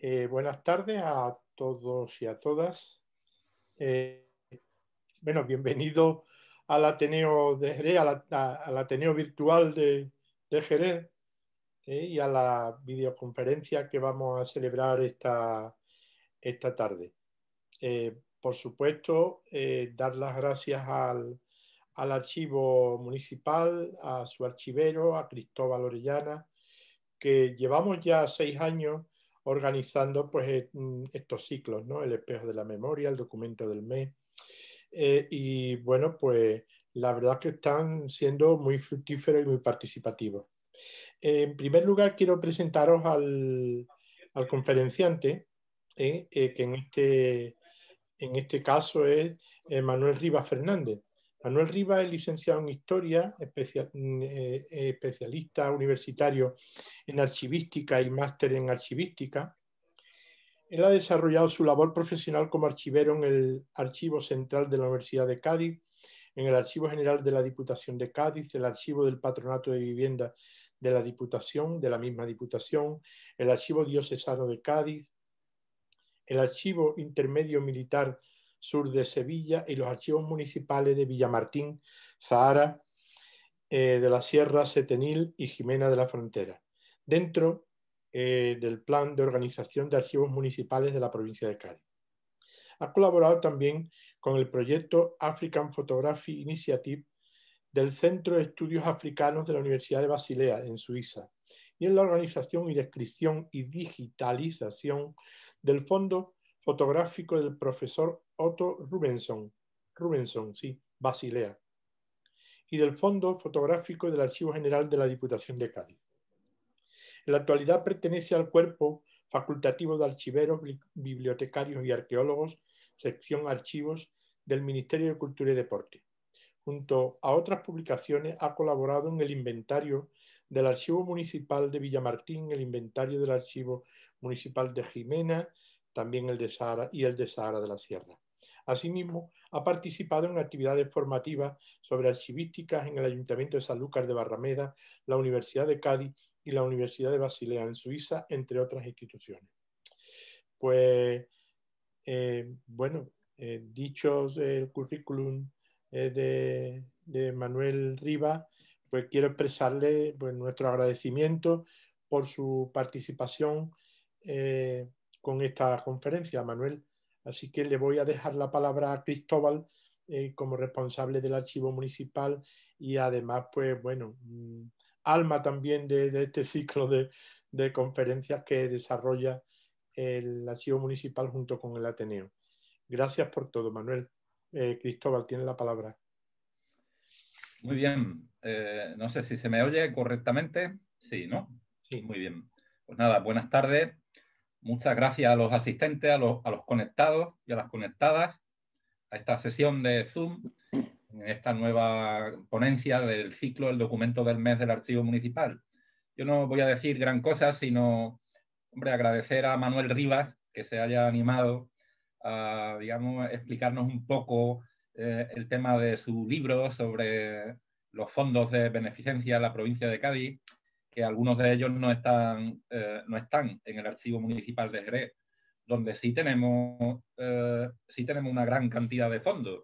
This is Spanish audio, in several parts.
Buenas tardes a todos y a todas. Eh, bueno, bienvenido al Ateneo de Jerez, al Ateneo Virtual de Jerez, y a la videoconferencia que vamos a celebrar esta tarde. Por supuesto, dar las gracias al Archivo Municipal, a su archivero, a Cristóbal Orellana, que llevamos ya 6 años organizando pues, estos ciclos, ¿no? El espejo de la memoria, el documento del mes. Y bueno, pues la verdad que están siendo muy fructíferos y muy participativos. En primer lugar, quiero presentaros al conferenciante, que en este caso es Manuel Rivas Fernández. Manuel Rivas es licenciado en Historia, especialista universitario en Archivística y máster en Archivística. Él ha desarrollado su labor profesional como archivero en el Archivo Central de la Universidad de Cádiz, en el Archivo General de la Diputación de Cádiz, el Archivo del Patronato de Vivienda de la Diputación, de la misma Diputación, el Archivo Diocesano de Cádiz, el Archivo Intermedio Militar Sur de Sevilla y los archivos municipales de Villamartín, Zahara, de la Sierra, Setenil y Jimena de la Frontera, dentro del Plan de Organización de Archivos Municipales de la provincia de Cádiz. Ha colaborado también con el proyecto African Photography Initiative del Centro de Estudios Africanos de la Universidad de Basilea, en Suiza, y en la organización y descripción y digitalización del Fondo Fotográfico del profesor Otto Rubenson, sí, Basilea, y del Fondo Fotográfico del Archivo General de la Diputación de Cádiz. En la actualidad pertenece al Cuerpo Facultativo de Archiveros, Bibliotecarios y Arqueólogos, sección Archivos del Ministerio de Cultura y Deporte. Junto a otras publicaciones ha colaborado en el inventario del Archivo Municipal de Villamartín, el inventario del Archivo Municipal de Jimena, también el de Sahara y el de Sahara de la Sierra. Asimismo, ha participado en actividades formativas sobre archivísticas en el Ayuntamiento de Sanlúcar de Barrameda, la Universidad de Cádiz y la Universidad de Basilea en Suiza, entre otras instituciones. Pues, bueno, dicho el currículum de Manuel Rivas, pues quiero expresarle pues, nuestro agradecimiento por su participación con esta conferencia, Manuel. Así que le voy a dejar la palabra a Cristóbal como responsable del archivo municipal y además, pues bueno, alma también de este ciclo de conferencias que desarrolla el archivo municipal junto con el Ateneo. Gracias por todo, Manuel. Cristóbal, tiene la palabra. Muy bien. No sé si se me oye correctamente. Sí, ¿no? Sí. Muy bien. Pues nada, buenas tardes. Muchas gracias a los asistentes, a los conectados y a las conectadas a esta sesión de Zoom, en esta nueva ponencia del ciclo El documento del mes del Archivo Municipal. Yo no voy a decir gran cosa, sino, hombre, agradecer a Manuel Rivas que se haya animado a, digamos, explicarnos un poco el tema de su libro sobre los fondos de beneficencia en la provincia de Cádiz, que algunos de ellos no están en el Archivo Municipal de Jerez, donde sí tenemos una gran cantidad de fondos.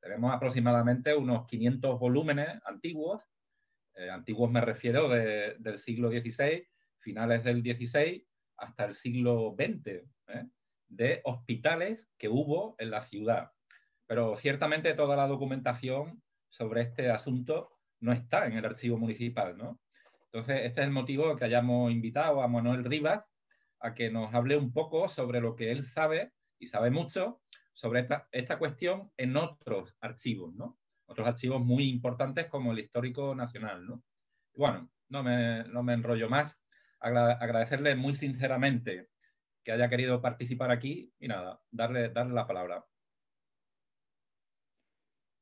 Tenemos aproximadamente unos 500 volúmenes antiguos. Antiguos me refiero del siglo XVI, finales del XVI, hasta el siglo XX, de hospitales que hubo en la ciudad. Pero ciertamente toda la documentación sobre este asunto no está en el archivo municipal, ¿no? Entonces, este es el motivo de que hayamos invitado a Manuel Rivas a que nos hable un poco sobre lo que él sabe, y sabe mucho, sobre esta cuestión en otros archivos, ¿no? Otros archivos muy importantes como el Histórico Nacional, ¿no? Y bueno, no me enrollo más. Agradecerle muy sinceramente que haya querido participar aquí y nada, darle la palabra.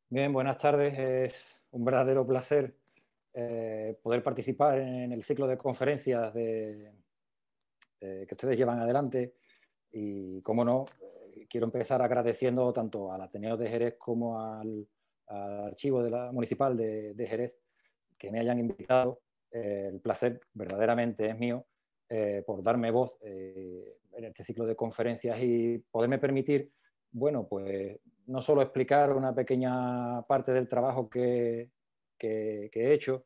Bien, buenas tardes. Es un verdadero placer poder participar en el ciclo de conferencias que ustedes llevan adelante y, como no, quiero empezar agradeciendo tanto al Ateneo de Jerez como al Archivo Municipal de Jerez que me hayan invitado. El placer verdaderamente es mío por darme voz en este ciclo de conferencias y poderme permitir, bueno, pues no solo explicar una pequeña parte del trabajo que he hecho,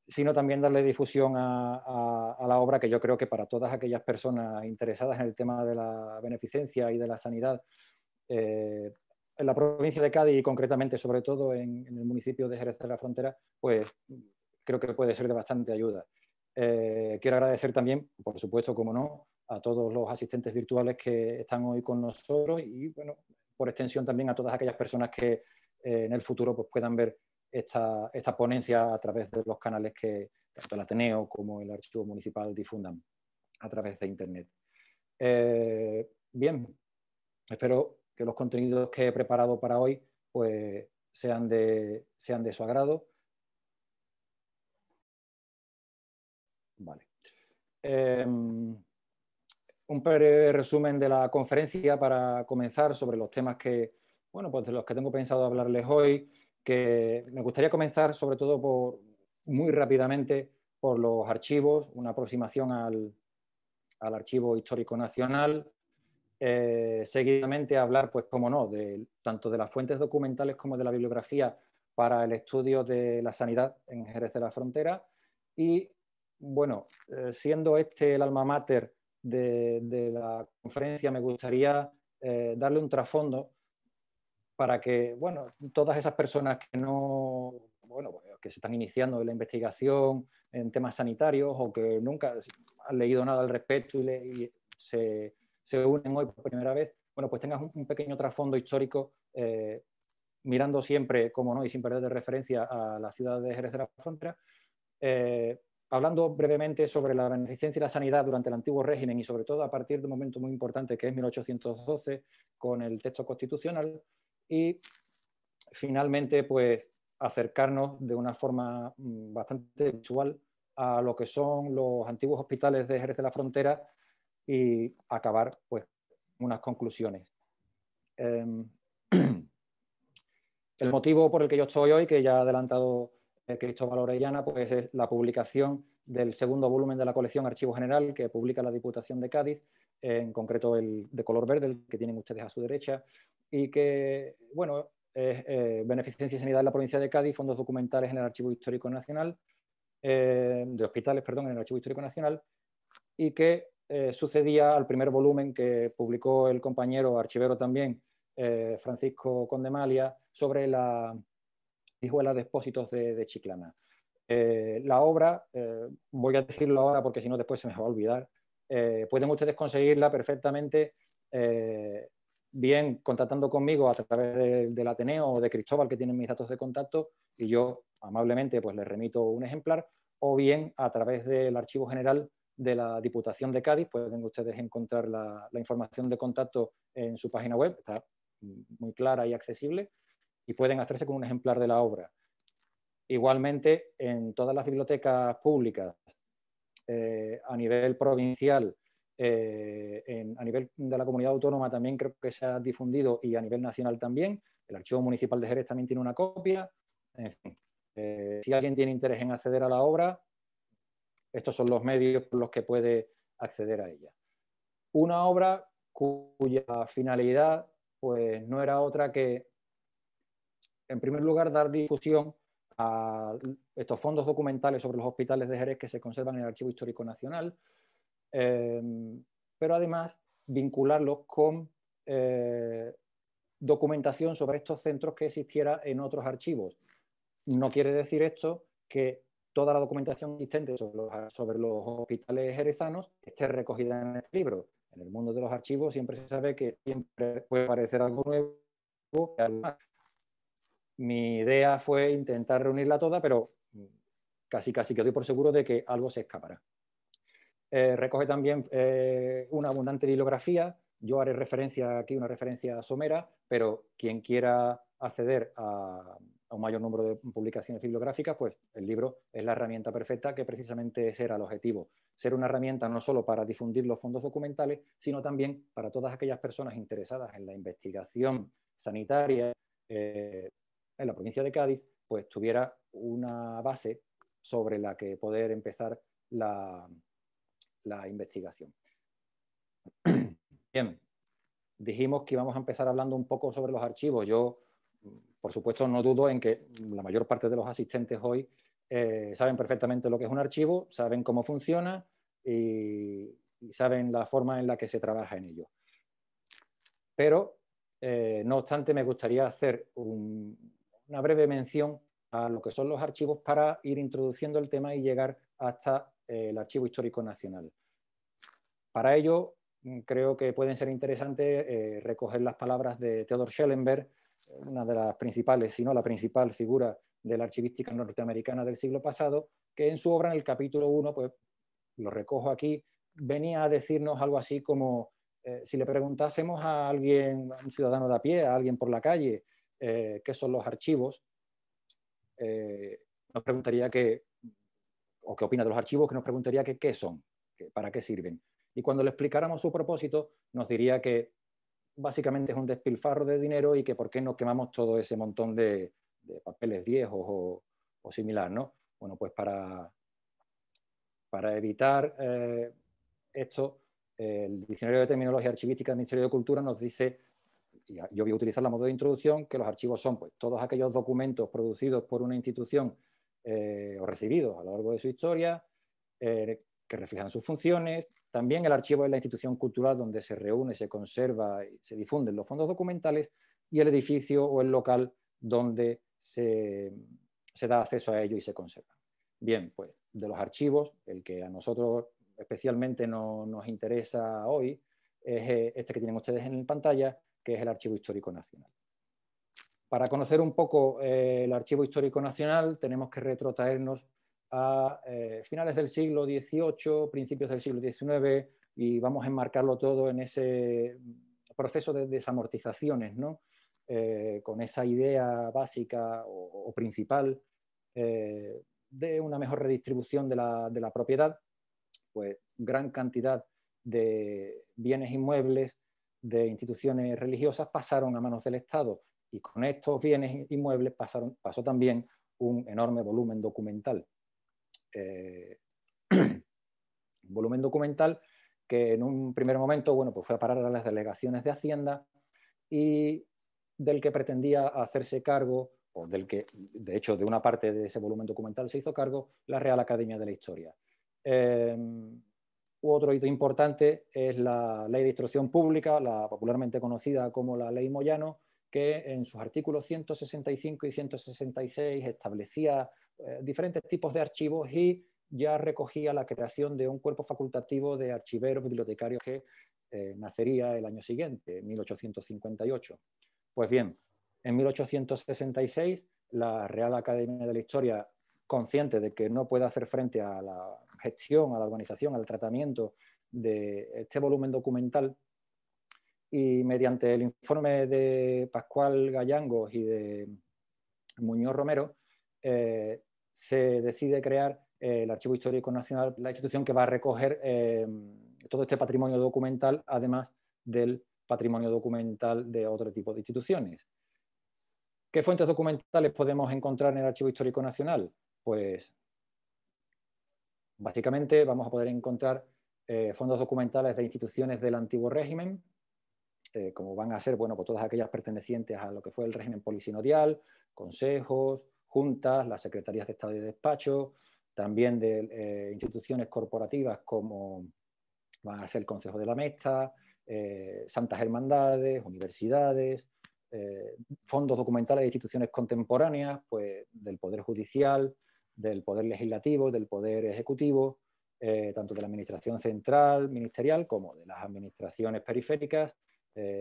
sino también darle difusión a la obra, que yo creo que para todas aquellas personas interesadas en el tema de la beneficencia y de la sanidad, en la provincia de Cádiz y concretamente, sobre todo en el municipio de Jerez de la Frontera, pues creo que puede ser de bastante ayuda. Quiero agradecer también, por supuesto, como no, a todos los asistentes virtuales que están hoy con nosotros y, bueno, por extensión también a todas aquellas personas que en el futuro pues, puedan ver esta ponencia a través de los canales que tanto el Ateneo como el Archivo Municipal difundan a través de Internet. Bien, espero que los contenidos que he preparado para hoy pues, sean de su agrado. Vale. Un breve resumen de la conferencia para comenzar sobre los temas que, bueno, pues de los que tengo pensado hablarles hoy, que me gustaría comenzar sobre todo muy rápidamente por los archivos, una aproximación al Archivo Histórico Nacional, seguidamente hablar, pues como no, tanto de las fuentes documentales como de la bibliografía para el estudio de la sanidad en Jerez de la Frontera y, bueno, siendo este el alma mater de la conferencia, me gustaría darle un trasfondo para que, bueno, todas esas personas que no, bueno, que se están iniciando en la investigación en temas sanitarios o que nunca han leído nada al respecto y se unen hoy por primera vez, bueno, pues tengan un pequeño trasfondo histórico mirando siempre, como no, y sin perder de referencia a la ciudad de Jerez de la Frontera, hablando brevemente sobre la beneficencia y la sanidad durante el antiguo régimen y sobre todo a partir de un momento muy importante que es 1812 con el texto constitucional y finalmente pues acercarnos de una forma bastante visual a lo que son los antiguos hospitales de Jerez de la Frontera y acabar pues unas conclusiones. El motivo por el que yo estoy hoy, que ya ha adelantado Cristóbal Orellana, pues es la publicación del segundo volumen de la colección Archivo General que publica la Diputación de Cádiz, en concreto el de color verde, el que tienen ustedes a su derecha, y que, bueno, es Beneficencia y Sanidad en la provincia de Cádiz, fondos documentales en el Archivo Histórico Nacional, de hospitales, perdón, en el Archivo Histórico Nacional, y que sucedía al primer volumen que publicó el compañero archivero también, Francisco Condemalia, sobre la Hijuela de Expósitos de Chiclana. La obra, voy a decirlo ahora porque si no después se me va a olvidar, pueden ustedes conseguirla perfectamente bien contactando conmigo a través del Ateneo o de Cristóbal, que tienen mis datos de contacto, y yo amablemente pues les remito un ejemplar, o bien a través del Archivo General de la Diputación de Cádiz. Pueden ustedes encontrar la información de contacto en su página web, está muy clara y accesible, y pueden hacerse con un ejemplar de la obra. Igualmente, en todas las bibliotecas públicas, a nivel provincial, a nivel de la comunidad autónoma también creo que se ha difundido y a nivel nacional también. El Archivo Municipal de Jerez también tiene una copia. En fin, si alguien tiene interés en acceder a la obra, estos son los medios por los que puede acceder a ella. Una obra cuya finalidad pues, no era otra que, en primer lugar, dar difusión a estos fondos documentales sobre los hospitales de Jerez que se conservan en el Archivo Histórico Nacional, pero además vincularlos con documentación sobre estos centros que existiera en otros archivos. No quiere decir esto que toda la documentación existente sobre los hospitales jerezanos esté recogida en este libro. En el mundo de los archivos siempre se sabe que siempre puede aparecer algo nuevo. Mi idea fue intentar reunirla toda, pero casi que doy por seguro de que algo se escapará. Recoge también una abundante bibliografía. Yo haré referencia aquí, una referencia somera, pero quien quiera acceder a un mayor número de publicaciones bibliográficas, pues el libro es la herramienta perfecta, que precisamente ese era el objetivo. Ser una herramienta no solo para difundir los fondos documentales, sino también para todas aquellas personas interesadas en la investigación sanitaria en la provincia de Cádiz, pues tuviera una base sobre la que poder empezar la investigación. Bien, dijimos que íbamos a empezar hablando un poco sobre los archivos. Yo, por supuesto, no dudo en que la mayor parte de los asistentes hoy saben perfectamente lo que es un archivo, saben cómo funciona y saben la forma en la que se trabaja en ello. Pero, no obstante, me gustaría hacer una breve mención a lo que son los archivos para ir introduciendo el tema y llegar hasta el Archivo Histórico Nacional. Para ello, creo que pueden ser interesantes recoger las palabras de Theodor Schellenberg, una de las principales, si no la principal figura de la archivística norteamericana del siglo pasado, que en su obra, en el capítulo 1, pues lo recojo aquí, venía a decirnos algo así como, si le preguntásemos a alguien, a un ciudadano de a pie, a alguien por la calle, qué son los archivos, nos preguntaría o qué opina de los archivos, que nos preguntaría que qué son, para qué sirven. Y cuando le explicáramos su propósito, nos diría que básicamente es un despilfarro de dinero y que por qué no quemamos todo ese montón de papeles viejos o similar, ¿no? Bueno, pues para evitar esto, el Diccionario de Terminología Archivística del Ministerio de Cultura nos dice, y yo voy a utilizar la modo de introducción, que los archivos son pues, todos aquellos documentos producidos por una institución o recibidos a lo largo de su historia, que reflejan sus funciones. También el archivo es la institución cultural donde se reúne, se conserva y se difunden los fondos documentales, y el edificio o el local donde se da acceso a ello y se conserva. Bien, pues de los archivos, el que a nosotros especialmente nos interesa hoy es este que tienen ustedes en pantalla, que es el Archivo Histórico Nacional. Para conocer un poco el Archivo Histórico Nacional tenemos que retrotraernos a finales del siglo XVIII, principios del siglo XIX, y vamos a enmarcarlo todo en ese proceso de desamortizaciones, ¿no? Con esa idea básica o principal de una mejor redistribución de la propiedad, pues gran cantidad de bienes inmuebles de instituciones religiosas pasaron a manos del Estado, y con estos bienes inmuebles pasó también un enorme volumen documental. Volumen documental que en un primer momento, bueno, pues fue a parar a las delegaciones de Hacienda y del que pretendía hacerse cargo, o del que, de hecho, de una parte de ese volumen documental se hizo cargo la Real Academia de la Historia. Otro hito importante es la Ley de Instrucción Pública, la popularmente conocida como la Ley Moyano, que en sus artículos 165 y 166 establecía diferentes tipos de archivos y ya recogía la creación de un cuerpo facultativo de archiveros bibliotecarios que nacería el año siguiente, en 1858. Pues bien, en 1866 la Real Academia de la Historia, consciente de que no puede hacer frente a la gestión, a la organización, al tratamiento de este volumen documental, y mediante el informe de Pascual Gallangos y de Muñoz Romero, se decide crear el Archivo Histórico Nacional, la institución que va a recoger todo este patrimonio documental, además del patrimonio documental de otro tipo de instituciones. ¿Qué fuentes documentales podemos encontrar en el Archivo Histórico Nacional? Pues básicamente vamos a poder encontrar fondos documentales de instituciones del antiguo régimen, como van a ser, bueno, pues todas aquellas pertenecientes a lo que fue el régimen polisinodial, consejos, juntas, las secretarías de Estado y de despacho, también de instituciones corporativas como van a ser el Consejo de la Mesta, Santas Hermandades, universidades, fondos documentales de instituciones contemporáneas, pues del Poder Judicial, del Poder Legislativo, del Poder Ejecutivo, tanto de la Administración Central, Ministerial, como de las administraciones periféricas.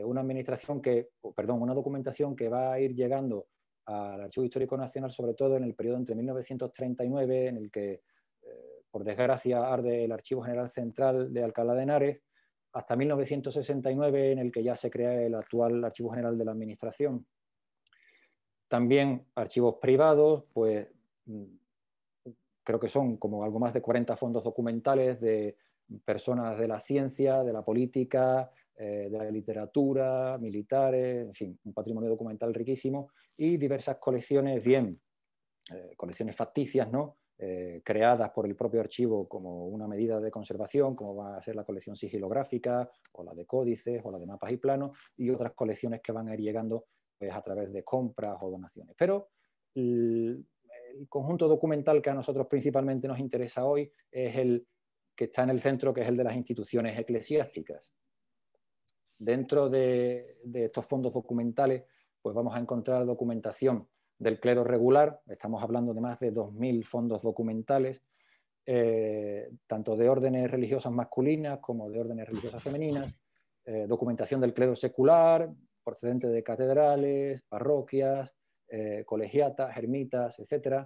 Una documentación que va a ir llegando al Archivo Histórico Nacional, sobre todo en el periodo entre 1939, en el que, por desgracia, arde el Archivo General Central de Alcalá de Henares, hasta 1969, en el que ya se crea el actual Archivo General de la Administración. También archivos privados, pues creo que son como algo más de 40 fondos documentales de personas de la ciencia, de la política, de la literatura, militares, en fin, un patrimonio documental riquísimo, y diversas colecciones, bien, colecciones facticias, ¿no? creadas por el propio archivo como una medida de conservación, como va a ser la colección sigilográfica, o la de códices, o la de mapas y planos, y otras colecciones que van a ir llegando pues, a través de compras o donaciones. Pero el conjunto documental que a nosotros principalmente nos interesa hoy es el que está en el centro, que es el de las instituciones eclesiásticas. Dentro de estos fondos documentales, pues vamos a encontrar documentación del clero regular. Estamos hablando de más de 2.000 fondos documentales, tanto de órdenes religiosas masculinas como de órdenes religiosas femeninas, documentación del clero secular, procedente de catedrales, parroquias, colegiatas, ermitas, etc.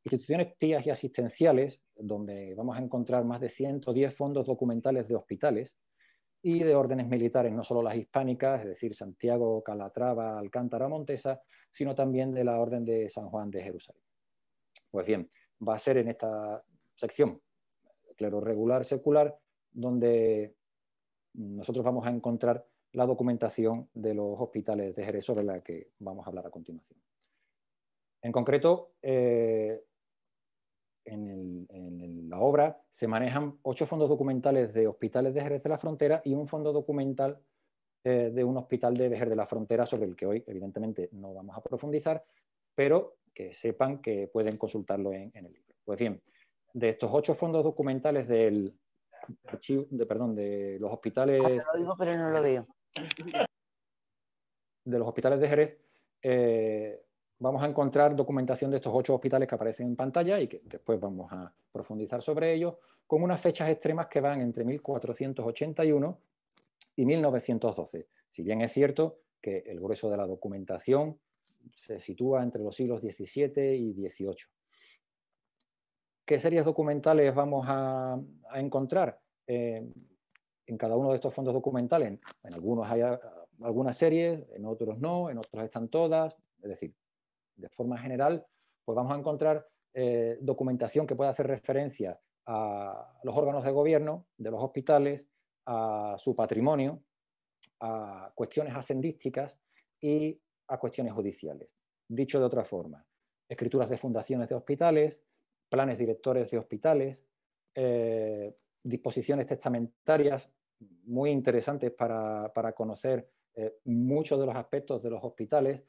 Instituciones pías y asistenciales, donde vamos a encontrar más de 110 fondos documentales de hospitales, y de órdenes militares, no solo las hispánicas, es decir, Santiago, Calatrava, Alcántara, Montesa, sino también de la Orden de San Juan de Jerusalén. Pues bien, va a ser en esta sección, clero regular, secular, donde nosotros vamos a encontrar la documentación de los hospitales de Jerez, sobre la que vamos a hablar a continuación. En concreto, en la obra se manejan 8 fondos documentales de hospitales de Jerez de la Frontera y un fondo documental de un hospital de Vejer de la Frontera, sobre el que hoy evidentemente no vamos a profundizar, pero que sepan que pueden consultarlo en el libro. Pues bien, de estos 8 fondos documentales del archivo, de los hospitales... Lo digo, pero no lo veo. De los hospitales de Jerez, vamos a encontrar documentación de estos 8 hospitales que aparecen en pantalla y que después vamos a profundizar sobre ellos, con unas fechas extremas que van entre 1481 y 1912. Si bien es cierto que el grueso de la documentación se sitúa entre los siglos XVII y XVIII. ¿Qué series documentales vamos a encontrar en cada uno de estos fondos documentales? En algunos hay algunas series, en otros no, en otros están todas. Es decir, de forma general, pues vamos a encontrar documentación que pueda hacer referencia a los órganos de gobierno de los hospitales, a su patrimonio, a cuestiones hacendísticas y a cuestiones judiciales. Dicho de otra forma, escrituras de fundaciones de hospitales, planes directores de hospitales, disposiciones testamentarias muy interesantes para conocer muchos de los aspectos de los hospitales,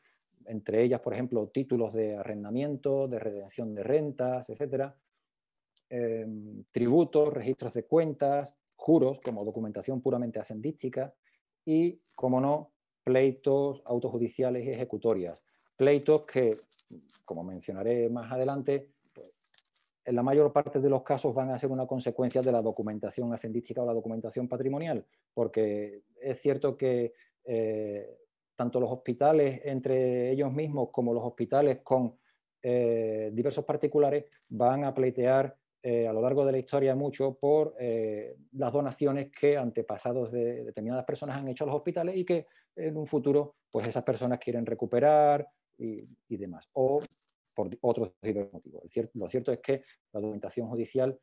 entre ellas, por ejemplo, títulos de arrendamiento, de redención de rentas, etc. Tributos, registros de cuentas, juros como documentación puramente hacendística y, como no, pleitos, autos judiciales y ejecutorias. Pleitos que, como mencionaré más adelante, pues, en la mayor parte de los casos van a ser una consecuencia de la documentación hacendística o la documentación patrimonial, porque es cierto que tanto los hospitales entre ellos mismos como los hospitales con diversos particulares van a pleitear a lo largo de la historia mucho por las donaciones que antepasados de determinadas personas han hecho a los hospitales y que en un futuro pues esas personas quieren recuperar y demás, o por otros diversos motivos. Lo cierto es que la documentación judicial,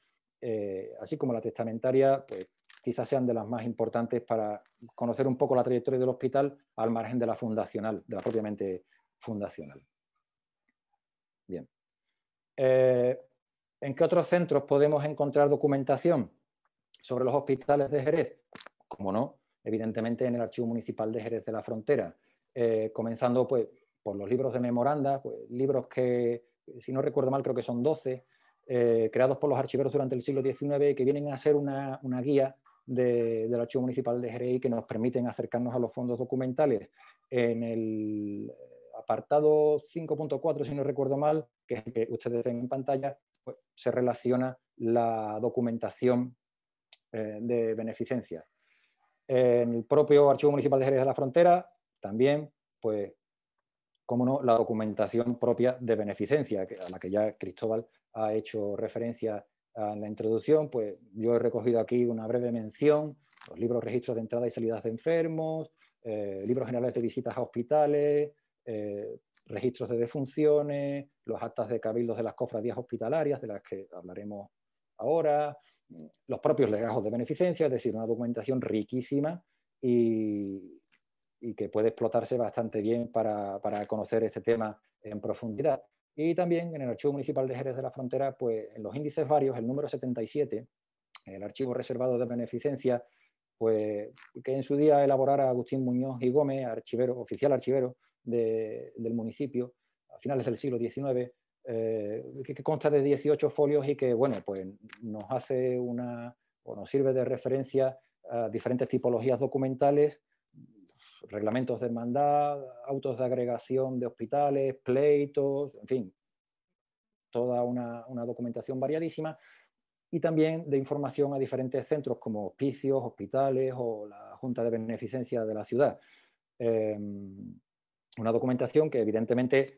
así como la testamentaria, pues quizás sean de las más importantes para conocer un poco la trayectoria del hospital al margen de la fundacional, de la propiamente fundacional. Bien. ¿En qué otros centros podemos encontrar documentación sobre los hospitales de Jerez? Como no, evidentemente en el Archivo Municipal de Jerez de la Frontera, comenzando pues, por los libros de memoranda, pues, libros que, si no recuerdo mal, creo que son 12, creados por los archiveros durante el siglo XIX, que vienen a ser una guía del Archivo Municipal de Jerez y que nos permiten acercarnos a los fondos documentales. En el apartado 5.4, si no recuerdo mal, que es el que ustedes ven en pantalla, pues, se relaciona la documentación de beneficencia. En el propio Archivo Municipal de Jerez de la Frontera, también, pues, como no, la documentación propia de beneficencia, a la que ya Cristóbal ha hecho referencia en la introducción, pues yo he recogido aquí una breve mención, los libros registros de entrada y salidas de enfermos, libros generales de visitas a hospitales, registros de defunciones, los actas de cabildos de las cofradías hospitalarias, de las que hablaremos ahora, los propios legajos de beneficencia, es decir, una documentación riquísima y que puede explotarse bastante bien para conocer este tema en profundidad. Y también en el Archivo Municipal de Jerez de la Frontera, pues en los índices varios, el número 77, el archivo reservado de beneficencia, pues que en su día elaborara Agustín Muñoz y Gómez, archivero, oficial archivero del municipio, a finales del siglo XIX, que consta de 18 folios y que, bueno, pues nos hace o nos sirve de referencia a diferentes tipologías documentales, reglamentos de hermandad, autos de agregación de hospitales, pleitos, en fin, toda una documentación variadísima, y también de información a diferentes centros como hospicios, hospitales o la Junta de Beneficencia de la ciudad. Una documentación que evidentemente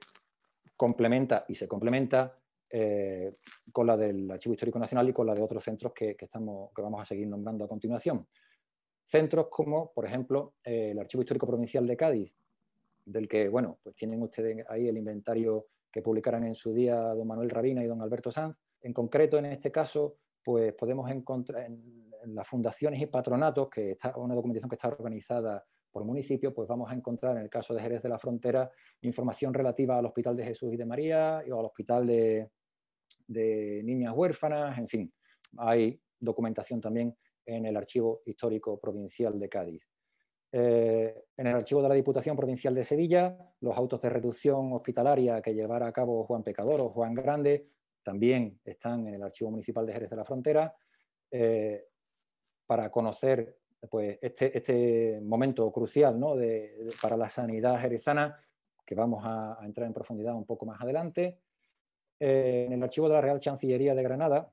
complementa y se complementa con la del Archivo Histórico Nacional y con la de otros centros que vamos a seguir nombrando a continuación. Centros como, por ejemplo, el Archivo Histórico Provincial de Cádiz, del que, bueno, pues tienen ustedes ahí el inventario que publicaran en su día don Manuel Rabina y don Alberto Sanz. En concreto, en este caso, pues podemos encontrar en las fundaciones y patronatos, que está una documentación que está organizada por municipio, pues vamos a encontrar en el caso de Jerez de la Frontera información relativa al Hospital de Jesús y de María y al Hospital de Niñas Huérfanas, en fin, hay documentación también en el Archivo Histórico Provincial de Cádiz. En el archivo de la Diputación Provincial de Sevilla, los autos de reducción hospitalaria que llevara a cabo Juan Pecador o Juan Grande también están en el Archivo Municipal de Jerez de la Frontera. Para conocer pues, este momento crucial, ¿no? para la sanidad jerezana, que vamos a entrar en profundidad un poco más adelante. En el archivo de la Real Chancillería de Granada,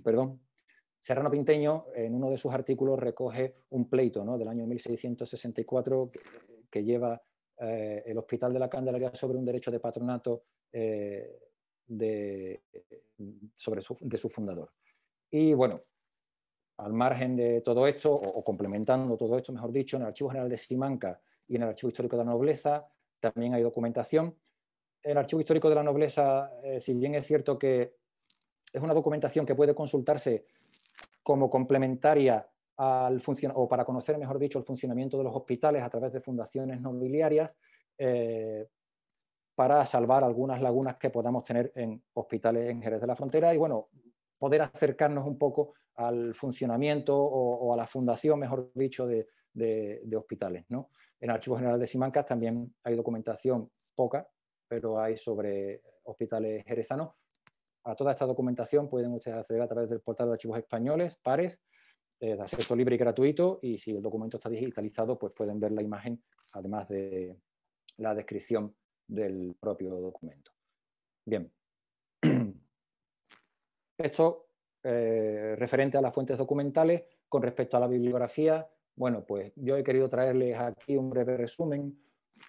perdón, Serrano Pinteño, en uno de sus artículos, recoge un pleito, ¿no? del año 1664 que lleva el Hospital de la Candelaria sobre un derecho de patronato de su fundador. Y bueno, al margen de todo esto, o complementando todo esto, mejor dicho, en el Archivo General de Simancas y en el Archivo Histórico de la Nobleza también hay documentación. En el Archivo Histórico de la Nobleza, si bien es cierto que es una documentación que puede consultarse como complementaria o para conocer, mejor dicho, el funcionamiento de los hospitales a través de fundaciones nobiliarias, para salvar algunas lagunas que podamos tener en hospitales en Jerez de la Frontera y, bueno, poder acercarnos un poco al funcionamiento o a la fundación, mejor dicho, de hospitales, ¿no? En el Archivo General de Simancas también hay documentación poca, pero hay sobre hospitales jerezanos. A toda esta documentación pueden ustedes acceder a través del portal de archivos españoles, PARES, de acceso libre y gratuito, y si el documento está digitalizado, pues pueden ver la imagen, además de la descripción del propio documento. Bien. Esto referente a las fuentes documentales. Con respecto a la bibliografía, bueno, pues yo he querido traerles aquí un breve resumen,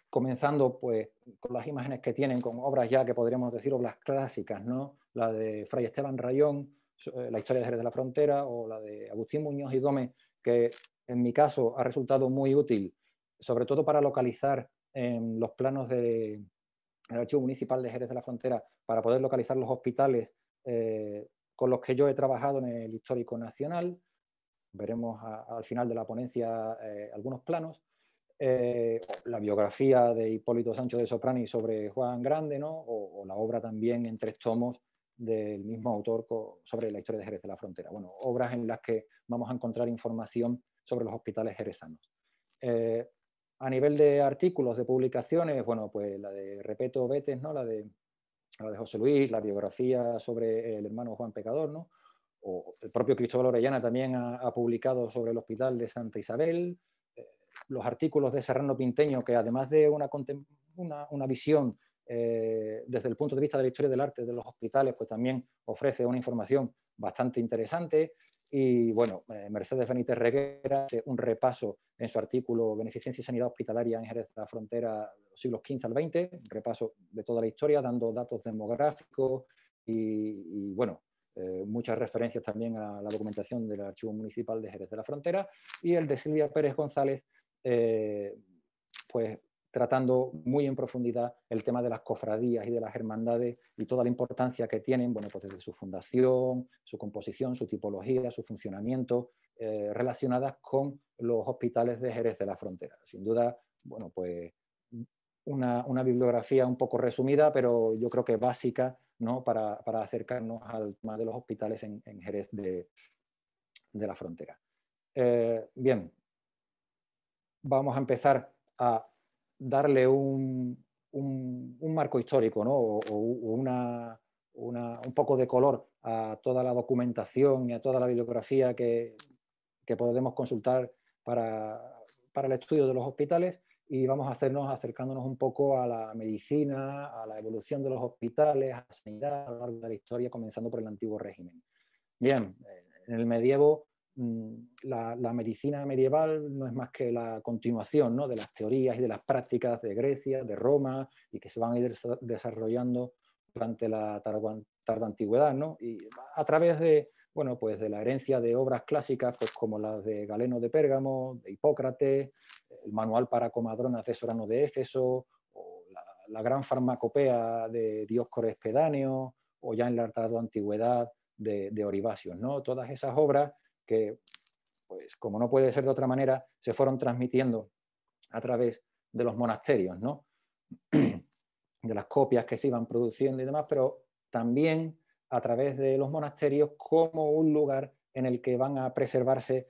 comenzando pues con las imágenes que tienen, con obras ya que podríamos decir obras clásicas, ¿no? La de Fray Esteban Rayón, la historia de Jerez de la Frontera, o la de Agustín Muñoz y Gómez, que en mi caso ha resultado muy útil, sobre todo para localizar en los planos del Archivo Municipal de Jerez de la Frontera, para poder localizar los hospitales con los que yo he trabajado en el Histórico Nacional. Veremos al final de la ponencia algunos planos. La biografía de Hipólito Sancho de Soprani sobre Juan Grande, ¿no? o la obra también en 3 tomos del mismo autor sobre la historia de Jerez de la Frontera. Bueno, obras en las que vamos a encontrar información sobre los hospitales jerezanos. A nivel de artículos, de publicaciones, bueno, pues la de Repeto Betes, ¿no? la de José Luis, la biografía sobre el hermano Juan Pecador, ¿no? O el propio Cristóbal Orellana también ha publicado sobre el Hospital de Santa Isabel, los artículos de Serrano Pinteño, que además de una visión desde el punto de vista de la historia del arte de los hospitales, pues también ofrece una información bastante interesante. Y bueno, Mercedes Benítez Reguera hace un repaso en su artículo Beneficencia y Sanidad Hospitalaria en Jerez de la Frontera, los siglos XV al XX, un repaso de toda la historia, dando datos demográficos y bueno, muchas referencias también a la documentación del Archivo Municipal de Jerez de la Frontera, y el de Silvia Pérez González, pues tratando muy en profundidad el tema de las cofradías y de las hermandades y toda la importancia que tienen, bueno, pues desde su fundación, su composición, su tipología, su funcionamiento, relacionadas con los hospitales de Jerez de la Frontera. Sin duda, bueno, pues una bibliografía un poco resumida, pero yo creo que básica, ¿no? para acercarnos al tema de los hospitales en Jerez de la Frontera. Bien, vamos a empezar a darle un marco histórico, ¿no? o un poco de color a toda la documentación y a toda la bibliografía que podemos consultar para el estudio de los hospitales, y vamos a acercándonos un poco a la medicina, a la evolución de los hospitales, a la sanidad a lo largo de la historia, comenzando por el antiguo régimen. Bien, en el medievo la medicina medieval no es más que la continuación, ¿no? de las teorías y de las prácticas de Grecia, de Roma, y que se van a ir desarrollando durante la tarda antigüedad, ¿no? Y a través de, bueno, pues de la herencia de obras clásicas, pues como las de Galeno de Pérgamo, de Hipócrates, el manual para comadronas de Sorano de Éfeso, o la gran farmacopea de Dioscores Pedáneo, o ya en la tarda antigüedad de Oribasios, ¿no? Todas esas obras que, pues como no puede ser de otra manera, se fueron transmitiendo a través de los monasterios, ¿no? de las copias que se iban produciendo y demás, pero también a través de los monasterios como un lugar en el que van a preservarse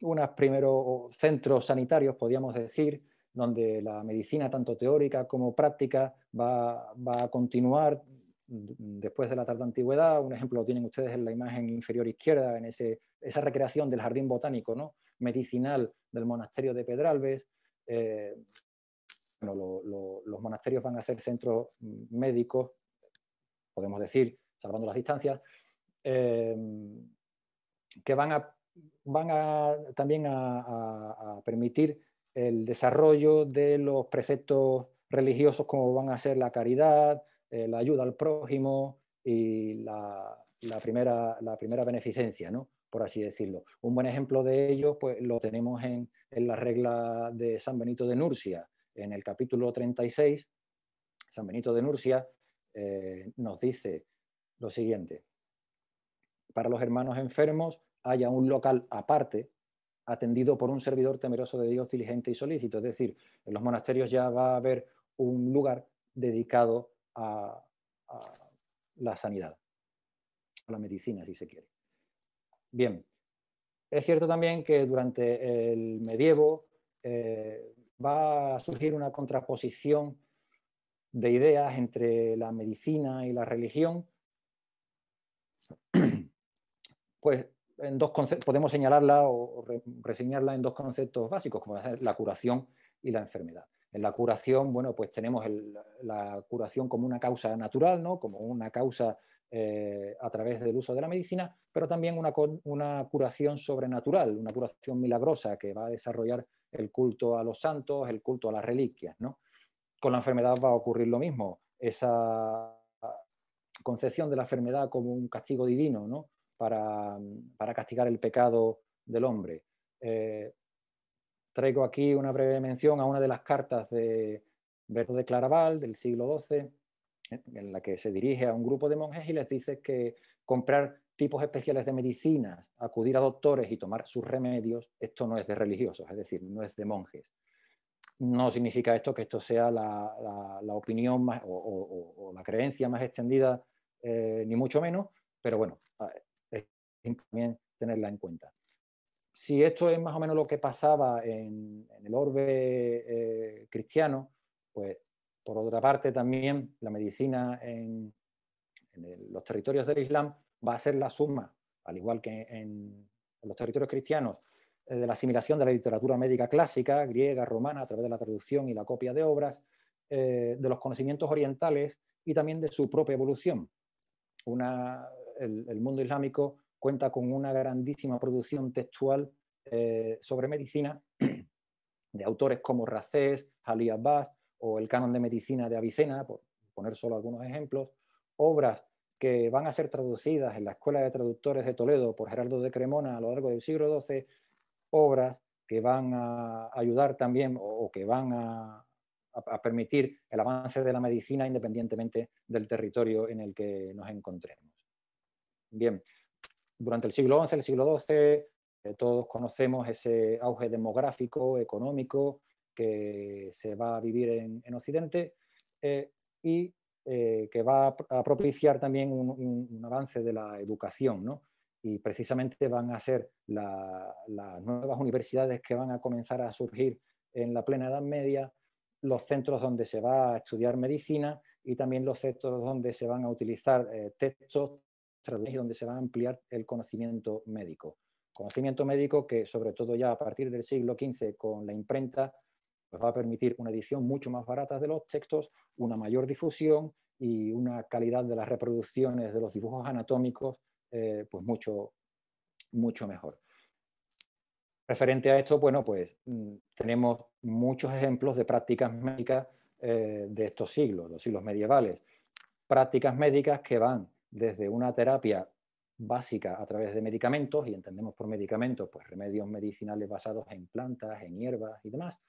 unos primeros centros sanitarios, podríamos decir, donde la medicina, tanto teórica como práctica, va a continuar después de la tarda antigüedad. Un ejemplo lo tienen ustedes en la imagen inferior izquierda, en esa recreación del jardín botánico, ¿no? medicinal del monasterio de Pedralbes. Bueno, los monasterios van a ser centros médicos, podemos decir, salvando las distancias, que van también a permitir el desarrollo de los preceptos religiosos, como van a ser la caridad, la ayuda al prójimo y la primera beneficencia, ¿no? por así decirlo. Un buen ejemplo de ello pues, lo tenemos en la regla de San Benito de Nursia. En el capítulo 36, San Benito de Nursia nos dice lo siguiente: para los hermanos enfermos haya un local aparte, atendido por un servidor temeroso de Dios, diligente y solícito. Es decir, en los monasterios ya va a haber un lugar dedicado a la sanidad, a la medicina, si se quiere. Bien, es cierto también que durante el medievo va a surgir una contraposición de ideas entre la medicina y la religión, pues podemos señalarla o reseñarla en dos conceptos básicos, como es la curación y la enfermedad. En la curación, bueno, pues tenemos la curación como una causa natural, ¿no? como una causa a través del uso de la medicina, pero también una curación sobrenatural, una curación milagrosa que va a desarrollar el culto a los santos, el culto a las reliquias, ¿no? Con la enfermedad va a ocurrir lo mismo, esa concepción de la enfermedad como un castigo divino, ¿no? para castigar el pecado del hombre. Traigo aquí una breve mención a una de las cartas de Berto de Claraval del siglo XII, en la que se dirige a un grupo de monjes y les dice que comprar tipos especiales de medicinas, acudir a doctores y tomar sus remedios, esto no es de religiosos, es decir, no es de monjes. No significa esto que esto sea la opinión más, o la creencia más extendida, ni mucho menos, pero bueno, es también tenerla en cuenta. Si esto es más o menos lo que pasaba en el orbe cristiano, pues por otra parte también la medicina en los territorios del Islam va a ser la suma, al igual que en los territorios cristianos, de la asimilación de la literatura médica clásica, griega, romana, a través de la traducción y la copia de obras, de los conocimientos orientales y también de su propia evolución. El mundo islámico cuenta con una grandísima producción textual sobre medicina de autores como Racés, Ali Abbas o el Canon de Medicina de Avicena, por poner solo algunos ejemplos, obras que van a ser traducidas en la Escuela de Traductores de Toledo por Gerardo de Cremona a lo largo del siglo XII, obras que van a ayudar también o que van a permitir el avance de la medicina independientemente del territorio en el que nos encontremos. Bien, durante el siglo XI, el siglo XII, todos conocemos ese auge demográfico, económico, que se va a vivir en Occidente y que va a propiciar también un avance de la educación, ¿no? Y precisamente van a ser las nuevas universidades que van a comenzar a surgir en la plena Edad Media, los centros donde se va a estudiar medicina y también los centros donde se van a utilizar textos y donde se va a ampliar el conocimiento médico. Conocimiento médico que, sobre todo ya a partir del siglo XV, con la imprenta, pues va a permitir una edición mucho más barata de los textos, una mayor difusión y una calidad de las reproducciones de los dibujos anatómicos pues mucho mejor. Referente a esto, bueno, pues tenemos muchos ejemplos de prácticas médicas de estos siglos, los siglos medievales. Prácticas médicas que van desde una terapia básica a través de medicamentos, y entendemos por medicamentos pues remedios medicinales basados en plantas, en hierbas y demás,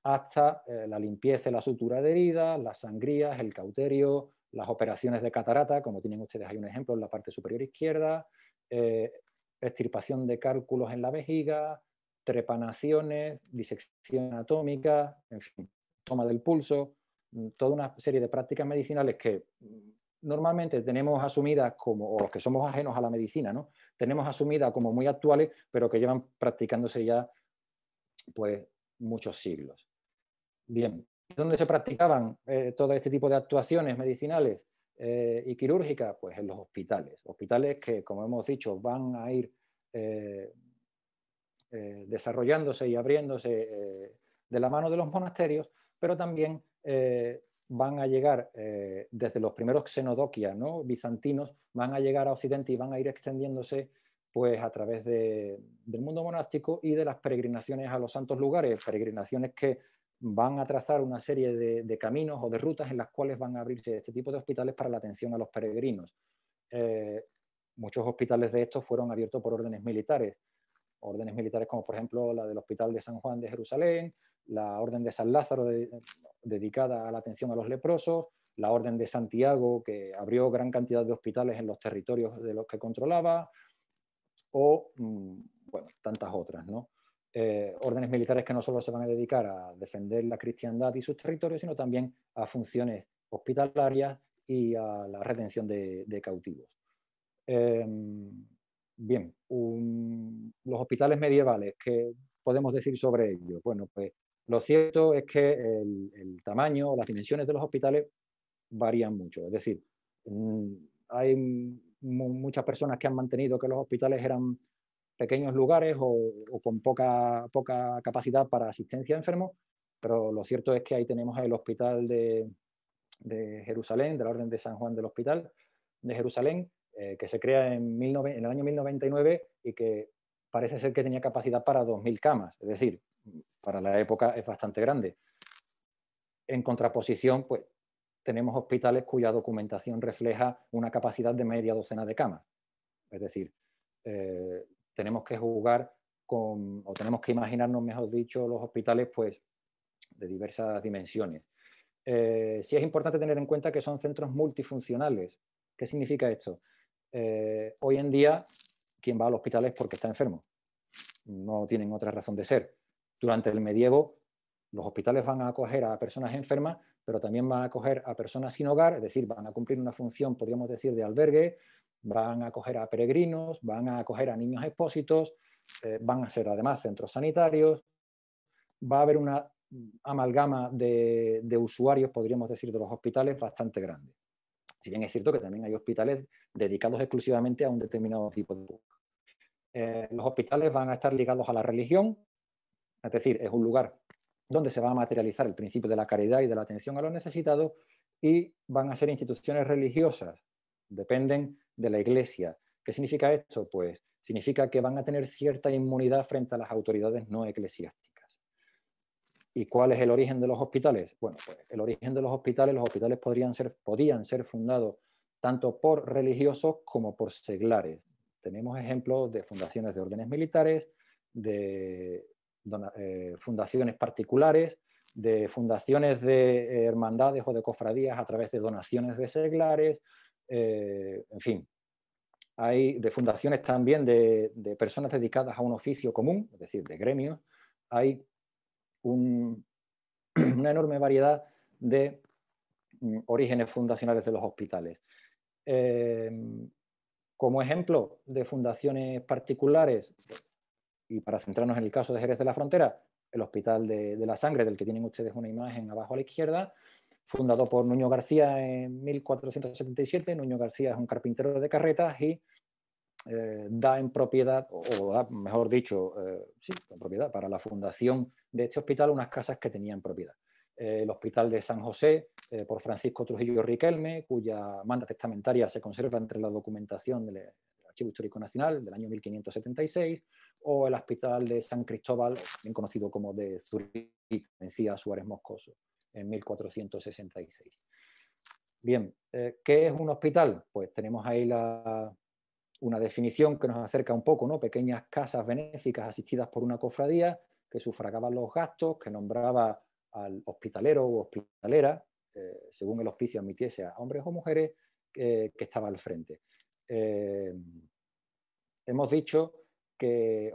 hasta la limpieza y la sutura de heridas, las sangrías, el cauterio, las operaciones de catarata, como tienen ustedes ahí un ejemplo en la parte superior izquierda, extirpación de cálculos en la vejiga, trepanaciones, disección anatómica, en fin, toma del pulso, toda una serie de prácticas medicinales que normalmente tenemos asumidas como, o que somos ajenos a la medicina, ¿no? Tenemos asumidas como muy actuales, pero que llevan practicándose ya pues muchos siglos. Bien, ¿dónde se practicaban todo este tipo de actuaciones medicinales y quirúrgicas? Pues en los hospitales. Hospitales que, como hemos dicho, van a ir desarrollándose y abriéndose de la mano de los monasterios, pero también van a llegar desde los primeros xenodoquias, ¿no?, bizantinos, van a llegar a Occidente y van a ir extendiéndose pues a través del mundo monástico y de las peregrinaciones a los santos lugares, peregrinaciones que van a trazar una serie de caminos o de rutas en las cuales van a abrirse este tipo de hospitales para la atención a los peregrinos. Muchos hospitales de estos fueron abiertos por órdenes militares como por ejemplo la del Hospital de San Juan de Jerusalén, la Orden de San Lázaro dedicada a la atención a los leprosos, la Orden de Santiago que abrió gran cantidad de hospitales en los territorios de los que controlaba, o bueno, tantas otras, ¿no? Órdenes militares que no solo se van a dedicar a defender la cristiandad y sus territorios, sino también a funciones hospitalarias y a la retención de cautivos. Bien, los hospitales medievales, ¿qué podemos decir sobre ellos? Bueno, pues lo cierto es que el tamaño, las dimensiones de los hospitales varían mucho. Es decir, hay muchas personas que han mantenido que los hospitales eran pequeños lugares o con poca capacidad para asistencia a enfermos, pero lo cierto es que ahí tenemos el Hospital de Jerusalén, de la Orden de San Juan del Hospital de Jerusalén, que se crea en el año 1099 y que parece ser que tenía capacidad para 2000 camas, es decir, para la época es bastante grande. En contraposición, pues tenemos hospitales cuya documentación refleja una capacidad de media docena de camas. Es decir, tenemos que jugar con, o tenemos que imaginarnos, mejor dicho, los hospitales pues, de diversas dimensiones. Sí es importante tener en cuenta que son centros multifuncionales. ¿Qué significa esto? Hoy en día, quien va al hospital es porque está enfermo. No tienen otra razón de ser. Durante el medievo, los hospitales van a acoger a personas enfermas, pero también van a acoger a personas sin hogar, es decir, van a cumplir una función, podríamos decir, de albergue, van a acoger a peregrinos, van a acoger a niños expósitos, van a ser además centros sanitarios, va a haber una amalgama de usuarios, podríamos decir, de los hospitales bastante grande. Si bien es cierto que también hay hospitales dedicados exclusivamente a un determinado tipo de público. Los hospitales van a estar ligados a la religión, es decir, es un lugar donde se va a materializar el principio de la caridad y de la atención a los necesitados, y van a ser instituciones religiosas, dependen de la Iglesia. ¿Qué significa esto? Pues significa que van a tener cierta inmunidad frente a las autoridades no eclesiásticas. ¿Y cuál es el origen de los hospitales? Bueno, pues el origen de los hospitales podían ser fundados tanto por religiosos como por seglares. Tenemos ejemplos de fundaciones de órdenes militares, de fundaciones particulares, de fundaciones de hermandades o de cofradías a través de donaciones de seglares, en fin. Hay de fundaciones también de personas dedicadas a un oficio común, es decir, de gremios. Hay un una enorme variedad de orígenes fundacionales de los hospitales. Como ejemplo de fundaciones particulares, y para centrarnos en el caso de Jerez de la Frontera, el Hospital de la Sangre, del que tienen ustedes una imagen abajo a la izquierda, fundado por Nuño García en 1477. Nuño García es un carpintero de carretas y da en propiedad, o da, mejor dicho, sí, en propiedad para la fundación de este hospital unas casas que tenía en propiedad. El Hospital de San José, por Francisco Trujillo Riquelme, cuya manda testamentaria se conserva entre la documentación del Archivo Histórico Nacional del año 1576, o el Hospital de San Cristóbal, bien conocido como de Zurita, Mencía Suárez Moscoso, en 1466. Bien, ¿qué es un hospital? Pues tenemos ahí una definición que nos acerca un poco, ¿no? Pequeñas casas benéficas asistidas por una cofradía que sufragaban los gastos, que nombraba al hospitalero o hospitalera, según el hospicio admitiese a hombres o mujeres, que estaba al frente. Hemos dicho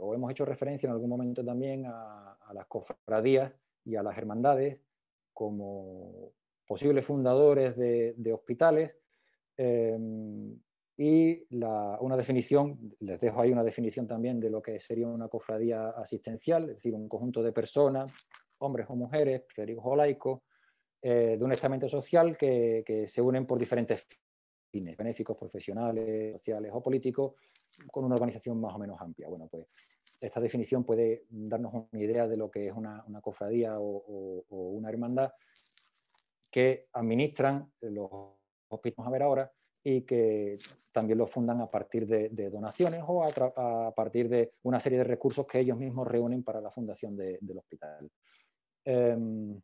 o hemos hecho referencia en algún momento también a las cofradías y a las hermandades como posibles fundadores de hospitales. Y una definición, les dejo ahí una definición también de lo que sería una cofradía asistencial, es decir, un conjunto de personas, hombres o mujeres, clérigos o laicos, de un estamento social que se unen por diferentes fines, benéficos, profesionales, sociales o políticos, con una organización más o menos amplia. Bueno, pues esta definición puede darnos una idea de lo que es una cofradía o una hermandad que administran los hospitales, vamos a ver ahora, y que también los fundan a partir de donaciones o a partir de una serie de recursos que ellos mismos reúnen para la fundación del hospital. Bien,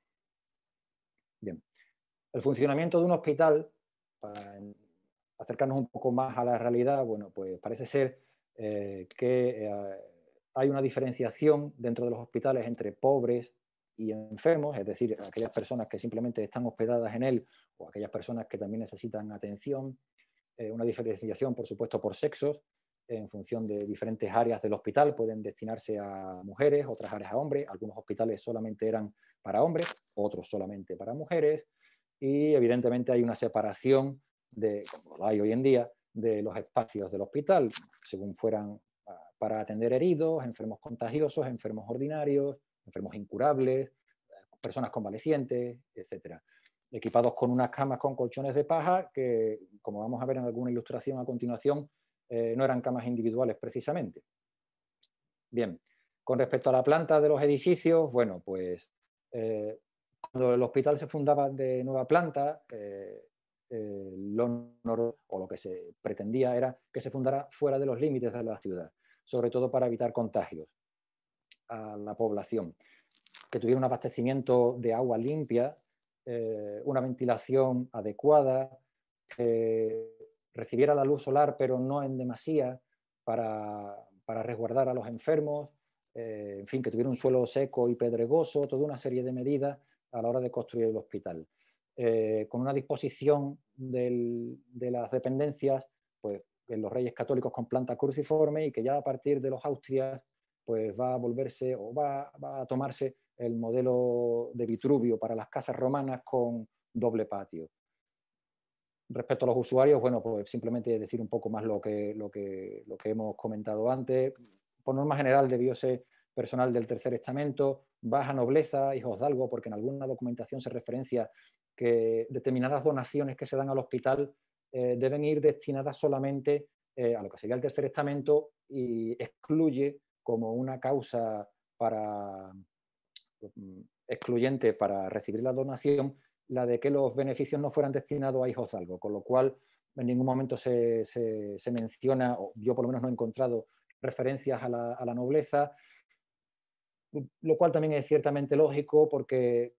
el funcionamiento de un hospital, para acercarnos un poco más a la realidad, bueno, pues parece ser que hay una diferenciación dentro de los hospitales entre pobres y enfermos, es decir, aquellas personas que simplemente están hospedadas en él o aquellas personas que también necesitan atención. Una diferenciación, por supuesto, por sexos, en función de diferentes áreas del hospital. Pueden destinarse a mujeres, otras áreas a hombres. Algunos hospitales solamente eran para hombres, otros solamente para mujeres. Y evidentemente hay una separación, como lo hay hoy en día, de los espacios del hospital, según fueran para atender heridos, enfermos contagiosos, enfermos ordinarios, enfermos incurables, personas convalecientes, etcétera, equipados con unas camas con colchones de paja que, como vamos a ver en alguna ilustración a continuación, no eran camas individuales precisamente. Bien, con respecto a la planta de los edificios, bueno, pues cuando el hospital se fundaba de nueva planta, lo que se pretendía era que se fundara fuera de los límites de la ciudad, sobre todo para evitar contagios a la población, que tuviera un abastecimiento de agua limpia, una ventilación adecuada, que recibiera la luz solar pero no en demasía para resguardar a los enfermos, en fin, que tuviera un suelo seco y pedregoso, toda una serie de medidas a la hora de construir el hospital. Con una disposición de las dependencias, pues en los Reyes Católicos con planta cruciforme, y que ya a partir de los Austrias pues va a volverse o va a tomarse el modelo de Vitruvio para las casas romanas con doble patio. Respecto a los usuarios, bueno, pues simplemente decir un poco más lo que hemos comentado antes. Por norma general debió ser personal del tercer estamento, baja nobleza, hijos de algo, porque en alguna documentación se referencia que determinadas donaciones que se dan al hospital deben ir destinadas solamente a lo que sería el tercer estamento, y excluye como una causa excluyente para recibir la donación la de que los beneficios no fueran destinados a hijos de algo, con lo cual en ningún momento se menciona, o yo por lo menos no he encontrado referencias a la nobleza, lo cual también es ciertamente lógico, porque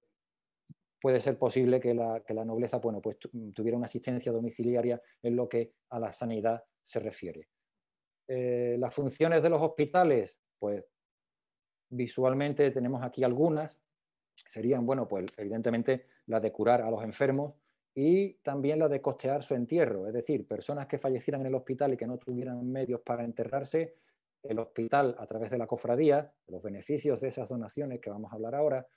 puede ser posible que la nobleza, bueno, pues tuviera una asistencia domiciliaria en lo que a la sanidad se refiere. Las funciones de los hospitales, pues visualmente tenemos aquí algunas. Serían, bueno, pues evidentemente la de curar a los enfermos y también la de costear su entierro, es decir, personas que fallecieran en el hospital y que no tuvieran medios para enterrarse, el hospital, a través de la cofradía, los beneficios de esas donaciones que vamos a hablar ahora,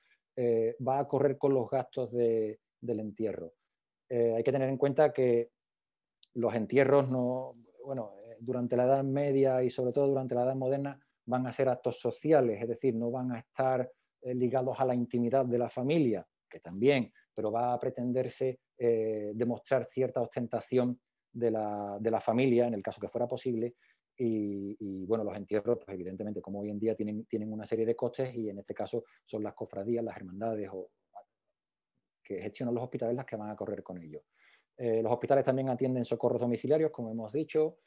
va a correr con los gastos del entierro. Hay que tener en cuenta que los entierros durante la Edad Media y sobre todo durante la Edad Moderna van a ser actos sociales, es decir, no van a estar ligados a la intimidad de la familia, que también, pero va a pretenderse demostrar cierta ostentación de la familia, en el caso que fuera posible, y bueno, los entierros, pues evidentemente, como hoy en día tienen una serie de costes, y en este caso son las cofradías, las hermandades que gestionan los hospitales las que van a correr con ello. Los hospitales también atienden socorros domiciliarios, como hemos dicho,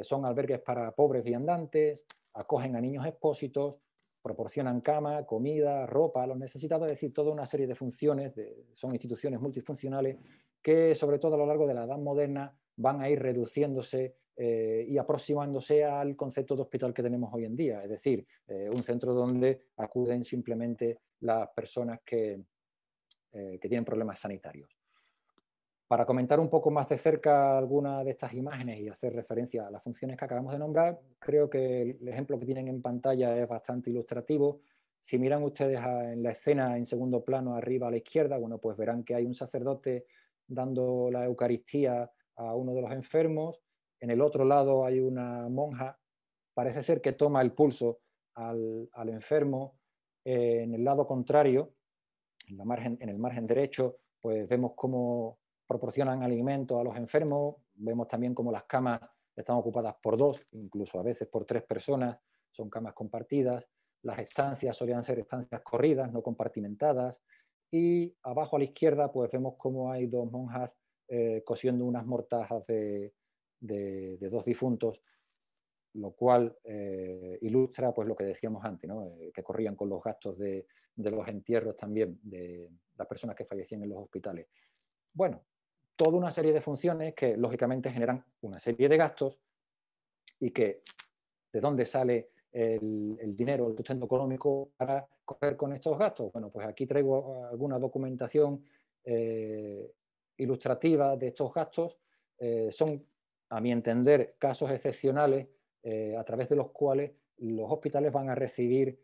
son albergues para pobres viandantes, acogen a niños expósitos, proporcionan cama, comida, ropa a los necesitados, es decir, toda una serie de funciones, son instituciones multifuncionales que, sobre todo a lo largo de la Edad Moderna, van a ir reduciéndose y aproximándose al concepto de hospital que tenemos hoy en día, es decir, un centro donde acuden simplemente las personas que tienen problemas sanitarios. Para comentar un poco más de cerca alguna de estas imágenes y hacer referencia a las funciones que acabamos de nombrar, creo que el ejemplo que tienen en pantalla es bastante ilustrativo. Si miran ustedes en la escena en segundo plano arriba a la izquierda, bueno, pues verán que hay un sacerdote dando la Eucaristía a uno de los enfermos. En el otro lado hay una monja, parece ser que toma el pulso al enfermo. En el lado contrario, en el margen derecho, pues vemos cómo proporcionan alimento a los enfermos, vemos también cómo las camas están ocupadas por 2, incluso a veces por 3 personas, son camas compartidas, las estancias solían ser estancias corridas, no compartimentadas, y abajo a la izquierda pues vemos cómo hay 2 monjas cosiendo unas mortajas de 2 difuntos, lo cual ilustra pues lo que decíamos antes, ¿no? Que corrían con los gastos de los entierros también de las personas que fallecían en los hospitales. Bueno, toda una serie de funciones que lógicamente generan una serie de gastos y que ¿de dónde sale el dinero, el sustento económico para correr con estos gastos? Bueno, pues aquí traigo alguna documentación ilustrativa de estos gastos. Son, a mi entender, casos excepcionales a través de los cuales los hospitales van a recibir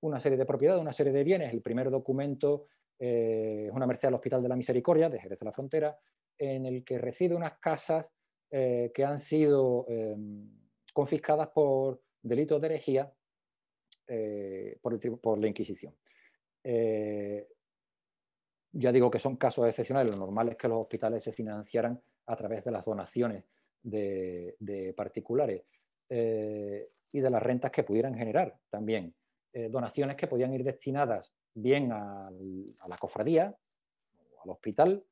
una serie de propiedades, una serie de bienes. El primer documento es una merced al Hospital de la Misericordia, de Jerez de la Frontera, en el que recibe unas casas que han sido confiscadas por delitos de herejía por la Inquisición. Ya digo que son casos excepcionales, lo normal es que los hospitales se financiaran a través de las donaciones de particulares y de las rentas que pudieran generar también. Donaciones que podían ir destinadas bien a la cofradía, al hospital,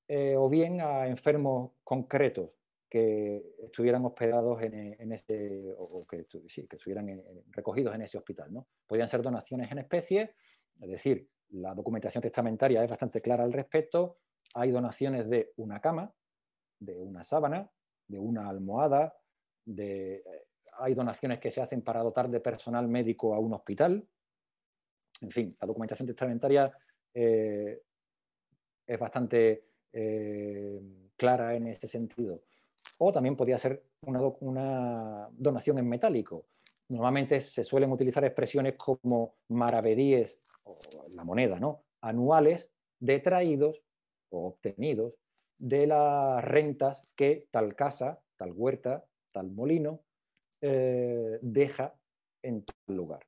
o bien a enfermos concretos que estuvieran hospedados en ese, o que estuvieran recogidos en ese hospital, ¿no? Podían ser donaciones en especie, es decir, la documentación testamentaria es bastante clara al respecto. Hay donaciones de una cama, de una sábana, de una almohada, hay donaciones que se hacen para dotar de personal médico a un hospital. En fin, la documentación testamentaria es bastante clara en ese sentido. O también podía ser una donación en metálico. Normalmente se suelen utilizar expresiones como maravedíes, o la moneda, ¿no?, anuales detraídos o obtenidos de las rentas que tal casa, tal huerta, tal molino deja en tal lugar.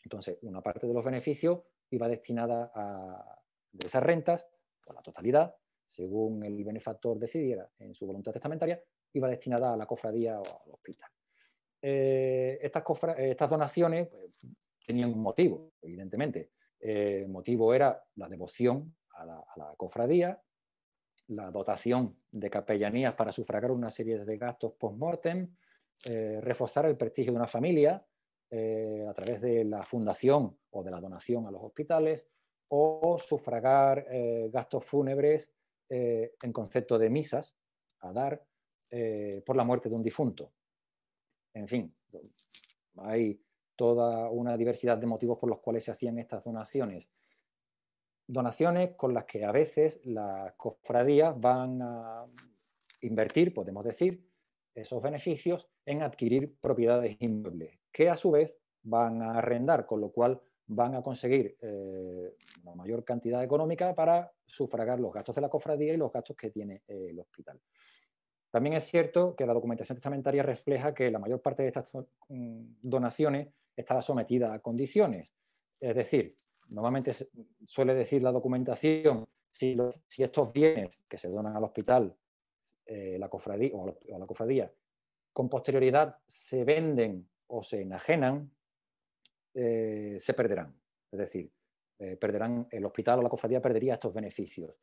Entonces, una parte de los beneficios iba destinada de esas rentas, o la totalidad, según el benefactor decidiera en su voluntad testamentaria, iba destinada a la cofradía o al hospital. Estas donaciones pues, tenían un motivo, evidentemente. El motivo era la devoción a la cofradía, la dotación de capellanías para sufragar una serie de gastos post-mortem, reforzar el prestigio de una familia a través de la fundación o de la donación a los hospitales, o sufragar gastos fúnebres en concepto de misas a dar por la muerte de un difunto. En fin, hay toda una diversidad de motivos por los cuales se hacían estas donaciones. Donaciones con las que a veces las cofradías van a invertir, podemos decir, esos beneficios en adquirir propiedades inmuebles, que a su vez van a arrendar, con lo cual van a conseguir una mayor cantidad económica para sufragar los gastos de la cofradía y los gastos que tiene el hospital. También es cierto que la documentación testamentaria refleja que la mayor parte de estas donaciones estaba sometida a condiciones. Es decir, normalmente suele decir la documentación, si estos bienes que se donan al hospital, la cofradía o a la cofradía, con posterioridad se venden o se enajenan, se perderán. Es decir, perderán, el hospital o la cofradía perdería estos beneficios.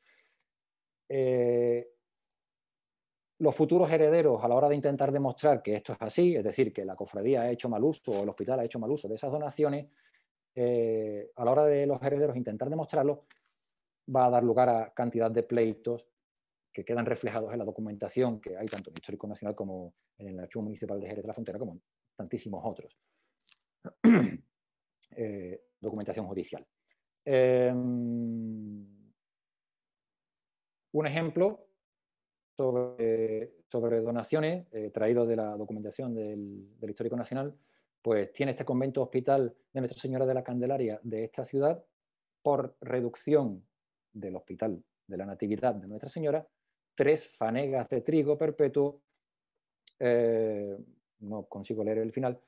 Los futuros herederos, a la hora de intentar demostrar que esto es así, es decir, que la cofradía ha hecho mal uso o el hospital ha hecho mal uso de esas donaciones, a la hora de los herederos intentar demostrarlo, va a dar lugar a cantidad de pleitos que quedan reflejados en la documentación que hay tanto en el Histórico Nacional como en el Archivo Municipal de Jerez de la Frontera, como en tantísimos otros. Documentación judicial. Un ejemplo sobre donaciones traído de la documentación del Histórico Nacional, pues tiene este convento hospital de Nuestra Señora de la Candelaria de esta ciudad, por reducción del hospital de la Natividad de Nuestra Señora, 3 fanegas de trigo perpetuo, no consigo leer el final,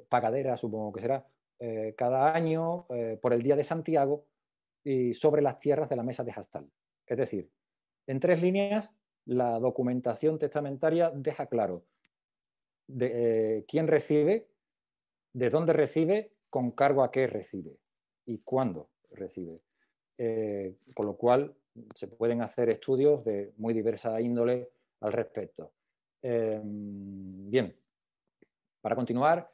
pagadera supongo que será, cada año por el Día de Santiago y sobre las tierras de la Mesa de Jastal. Es decir, en 3 líneas, la documentación testamentaria deja claro quién recibe, de dónde recibe, con cargo a qué recibe y cuándo recibe. Con lo cual se pueden hacer estudios de muy diversa índole al respecto. Bien, para continuar,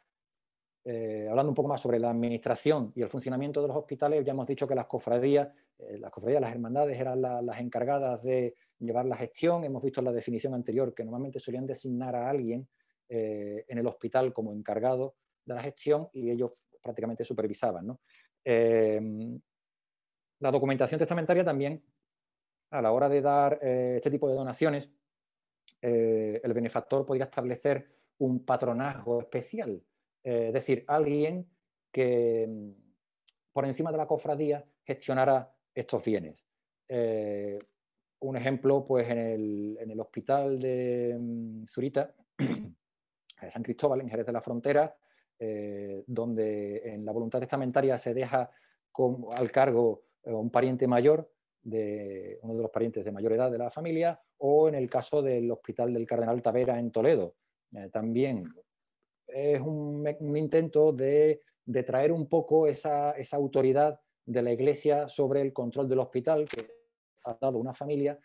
hablando un poco más sobre la administración y el funcionamiento de los hospitales, ya hemos dicho que las cofradías, las hermandades eran las encargadas de llevar la gestión. Hemos visto en la definición anterior que normalmente solían designar a alguien en el hospital como encargado de la gestión y ellos prácticamente supervisaban, ¿no? La documentación testamentaria también, a la hora de dar este tipo de donaciones, el benefactor podría establecer un patronazgo especial, es decir, alguien que por encima de la cofradía gestionara estos bienes. Un ejemplo, pues en el hospital de Zurita, San Cristóbal, en Jerez de la Frontera, donde en la voluntad testamentaria se deja al cargo un pariente mayor, uno de los parientes de mayor edad de la familia, o en el caso del Hospital del Cardenal Tavera en Toledo. También es un intento de traer un poco esa autoridad de la Iglesia sobre el control del hospital que ha dado una familia.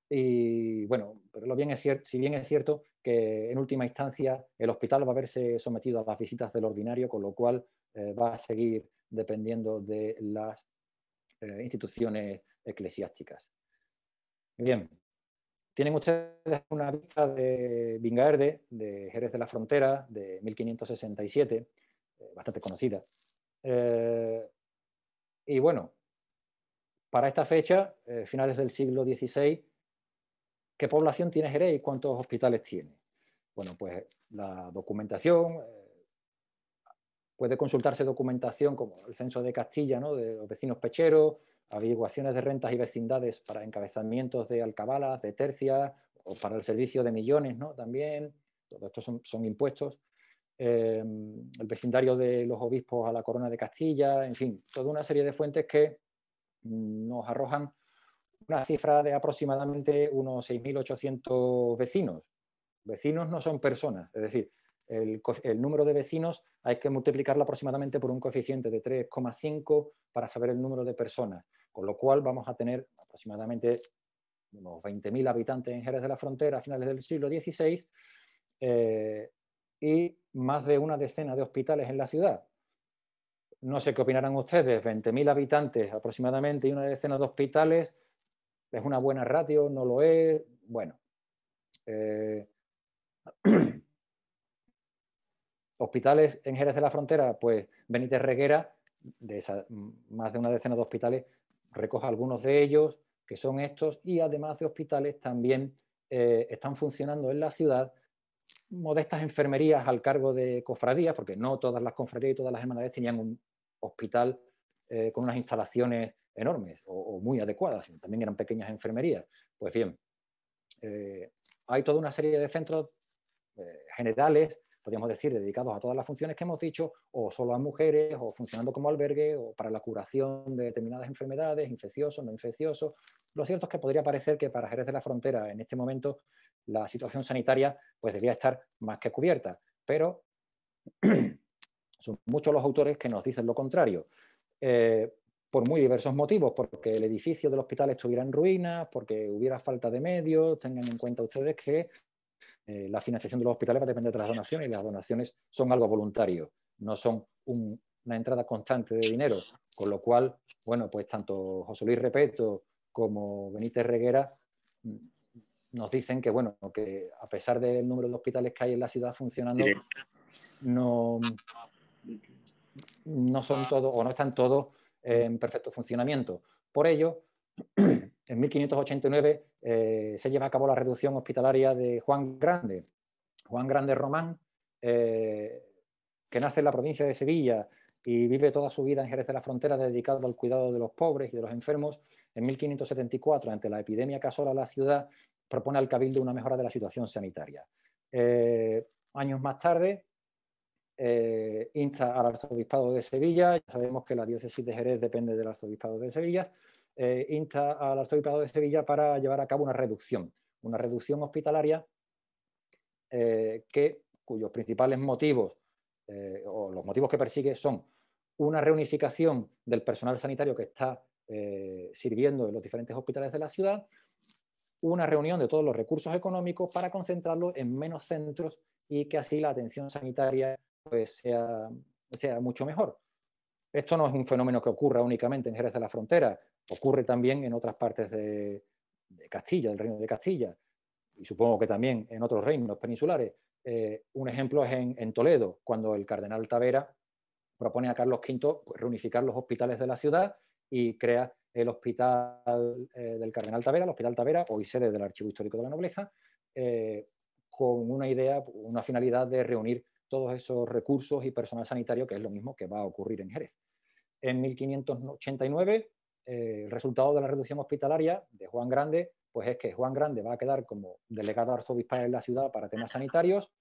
Y bueno, pero si bien es cierto que en última instancia el hospital va a verse sometido a las visitas del ordinario, con lo cual va a seguir dependiendo de las instituciones eclesiásticas. Bien, tienen ustedes una vista de Vingaerde, de Jerez de la Frontera, de 1567, bastante conocida. Y bueno, para esta fecha, finales del siglo XVI, ¿qué población tiene Jerez y cuántos hospitales tiene? Bueno, pues la documentación, puede consultarse documentación como el censo de Castilla, ¿no?, de los vecinos pecheros, averiguaciones de rentas y vecindades para encabezamientos de alcabalas, de tercias, o para el servicio de millones, ¿no?, también. Todo esto son impuestos. El vecindario de los obispos a la corona de Castilla, en fin, toda una serie de fuentes que nos arrojan una cifra de aproximadamente unos 6.800 vecinos. Vecinos no son personas, es decir, el número de vecinos hay que multiplicarlo aproximadamente por un coeficiente de 3,5 para saber el número de personas, con lo cual vamos a tener aproximadamente unos 20.000 habitantes en Jerez de la Frontera a finales del siglo XVI y más de una decena de hospitales en la ciudad. No sé qué opinarán ustedes, 20.000 habitantes aproximadamente y una decena de hospitales, ¿es una buena ratio? ¿No lo es? Bueno. Hospitales en Jerez de la Frontera, pues Benítez Reguera, de más de una decena de hospitales, recoge algunos de ellos, que son estos, y además de hospitales también están funcionando en la ciudad modestas enfermerías al cargo de cofradías, porque no todas las cofradías y todas las hermandades tenían hospital con unas instalaciones enormes o muy adecuadas, sino también eran pequeñas enfermerías. Pues bien, hay toda una serie de centros generales, podríamos decir, dedicados a todas las funciones que hemos dicho, o solo a mujeres, o funcionando como albergue, o para la curación de determinadas enfermedades, infecciosos, no infecciosos. Lo cierto es que podría parecer que para Jerez de la Frontera, en este momento, la situación sanitaria pues debía estar más que cubierta, pero son muchos los autores que nos dicen lo contrario. Por muy diversos motivos, porque el edificio del hospital estuviera en ruinas, porque hubiera falta de medios. Tengan en cuenta ustedes que la financiación de los hospitales va a depender de las donaciones, y las donaciones son algo voluntario, no son una entrada constante de dinero, con lo cual, bueno, pues tanto José Luis Repeto como Benítez Reguera nos dicen que, bueno, que a pesar del número de hospitales que hay en la ciudad funcionando, no son todos, o no están todos en perfecto funcionamiento. Por ello, en 1589 se lleva a cabo la reducción hospitalaria de Juan Grande. Juan Grande Román, que nace en la provincia de Sevilla y vive toda su vida en Jerez de la Frontera dedicado al cuidado de los pobres y de los enfermos, en 1574, ante la epidemia que asola la ciudad, propone al Cabildo una mejora de la situación sanitaria. Años más tarde, insta al Arzobispado de Sevilla. Ya sabemos que la diócesis de Jerez depende del Arzobispado de Sevilla. Insta al Arzobispado de Sevilla para llevar a cabo una reducción hospitalaria cuyos principales motivos o los motivos que persigue son una reunificación del personal sanitario que está sirviendo en los diferentes hospitales de la ciudad, una reunión de todos los recursos económicos para concentrarlos en menos centros y que así la atención sanitaria pues, sea mucho mejor. Esto no es un fenómeno que ocurra únicamente en Jerez de la Frontera, ocurre también en otras partes de Castilla, del Reino de Castilla, y supongo que también en otros reinos peninsulares. Un ejemplo es en Toledo, cuando el cardenal Tavera propone a Carlos V pues, reunificar los hospitales de la ciudad y crea el hospital del cardenal Tavera, el Hospital Tavera, hoy sede del Archivo Histórico de la Nobleza, con una idea, una finalidad de reunir todos esos recursos y personal sanitario, que es lo mismo que va a ocurrir en Jerez. En 1589, el resultado de la reducción hospitalaria de Juan Grande pues es que Juan Grande va a quedar como delegado arzobispal en la ciudad para temas sanitarios,